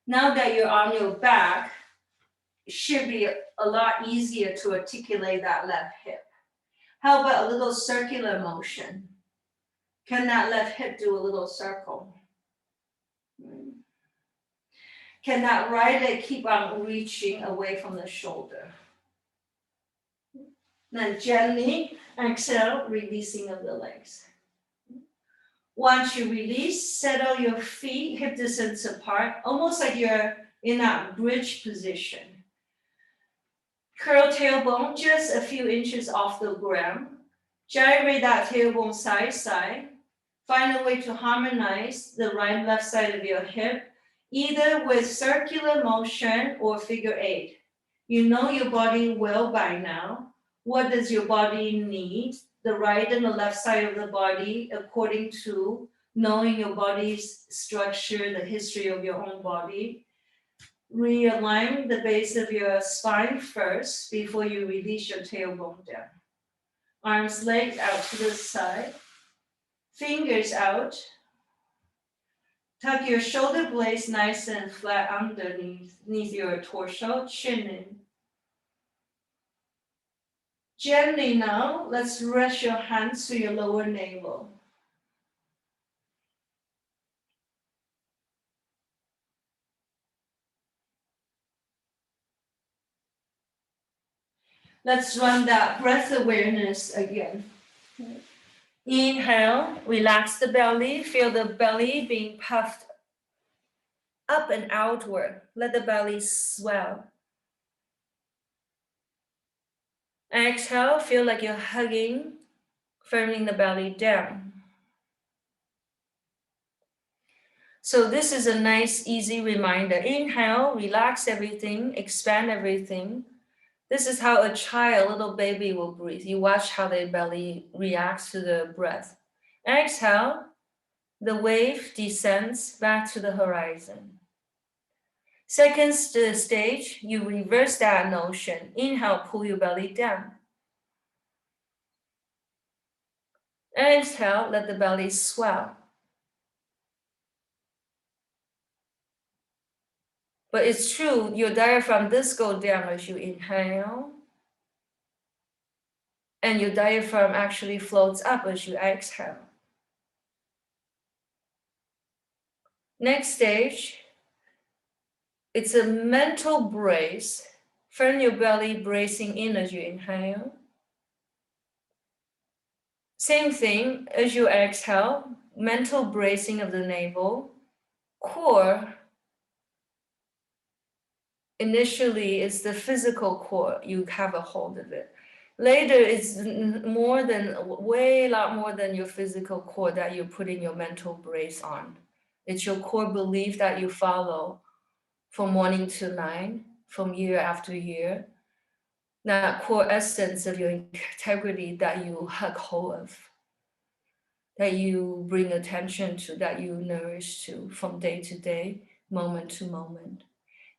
[SPEAKER 1] Now that you're on your back, it should be a lot easier to articulate that left hip. How about a little circular motion? Can that left hip do a little circle? Can that right leg keep on reaching away from the shoulder? Then gently exhale, releasing of the legs. Once you release, settle your feet hip distance apart, almost like you're in that bridge position. Curl tailbone just a few inches off the ground. Gyrate that tailbone side to side. Find a way to harmonize the right and left side of your hip, either with circular motion or figure eight. You know your body well by now. What does your body need? The right and the left side of the body, according to knowing your body's structure, the history of your own body. Realign the base of your spine first before you release your tailbone down. Arms, legs out to the side. Fingers out. Tuck your shoulder blades nice and flat underneath your torso, chin in. Gently now, let's rest your hands to your lower navel. Let's run that breath awareness again. Inhale, relax the belly, feel the belly being puffed up and outward. Let the belly swell. Exhale, feel like you're hugging, firming the belly down. So this is a nice, easy reminder. Inhale, relax everything, expand everything. This is how a child, little baby will breathe. You watch how their belly reacts to the breath. Exhale, the wave descends back to the horizon. Second stage, you reverse that notion. Inhale, pull your belly down. Exhale, let the belly swell. But it's true, your diaphragm does go down as you inhale, and your diaphragm actually floats up as you exhale. Next stage, it's a mental brace. Firm your belly, bracing in as you inhale. Same thing as you exhale, mental bracing of the navel. Core, initially, is the physical core. You have a hold of it. Later, it's way a lot more than your physical core that you're putting your mental brace on. It's your core belief that you follow from morning to night, from year after year. That core essence of your integrity that you hug hold of, that you bring attention to, that you nourish to from day to day, moment to moment.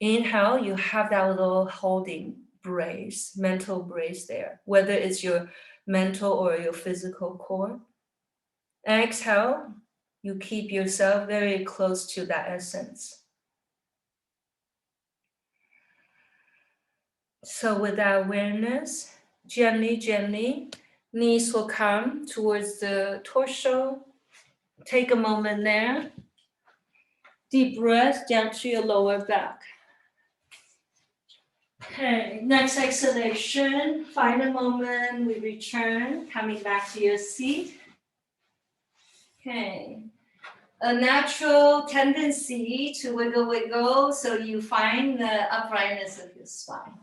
[SPEAKER 1] Inhale, you have that little holding brace, mental brace there, whether it's your mental or your physical core. Exhale, you keep yourself very close to that essence. So with that awareness, gently, knees will come towards the torso. Take a moment there. Deep breath down to your lower back. Okay, next exhalation. Find a moment, we return, coming back to your seat. Okay, a natural tendency to wiggle, so you find the uprightness of your spine.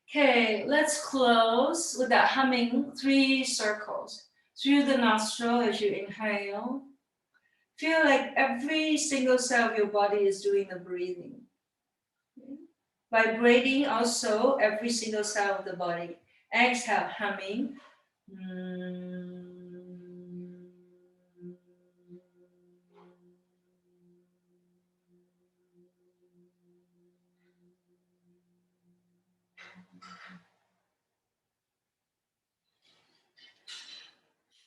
[SPEAKER 1] Okay, let's close with that humming 3 circles. Through the nostril as you inhale. Feel like every single cell of your body is doing the breathing. Vibrating also every single cell of the body. Exhale, humming.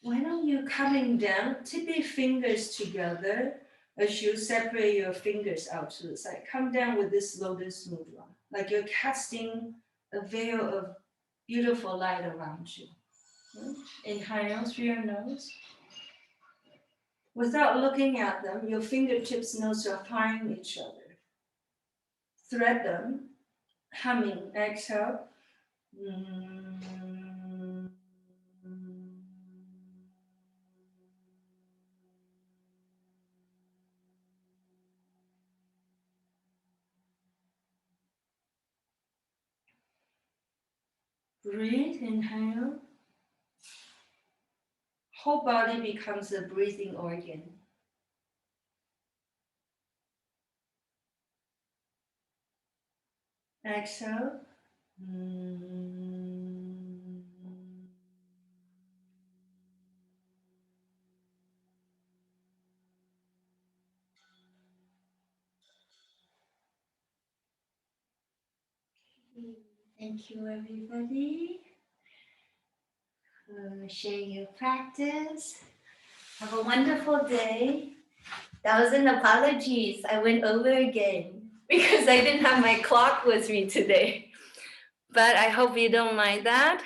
[SPEAKER 1] Why don't you coming down, tip your fingers together as you separate your fingers out to the side. Come down with this lotus mudra, like you're casting a veil of beautiful light around you. Inhale through your nose. Without looking at them, your fingertips nose are find each other. Thread them, humming, exhale. Breathe, inhale. Whole body becomes a breathing organ. Exhale. Thank you, everybody. Share your practice. Have a wonderful day. 1,000 apologies. I went over again because I didn't have my clock with me today. But I hope you don't mind that.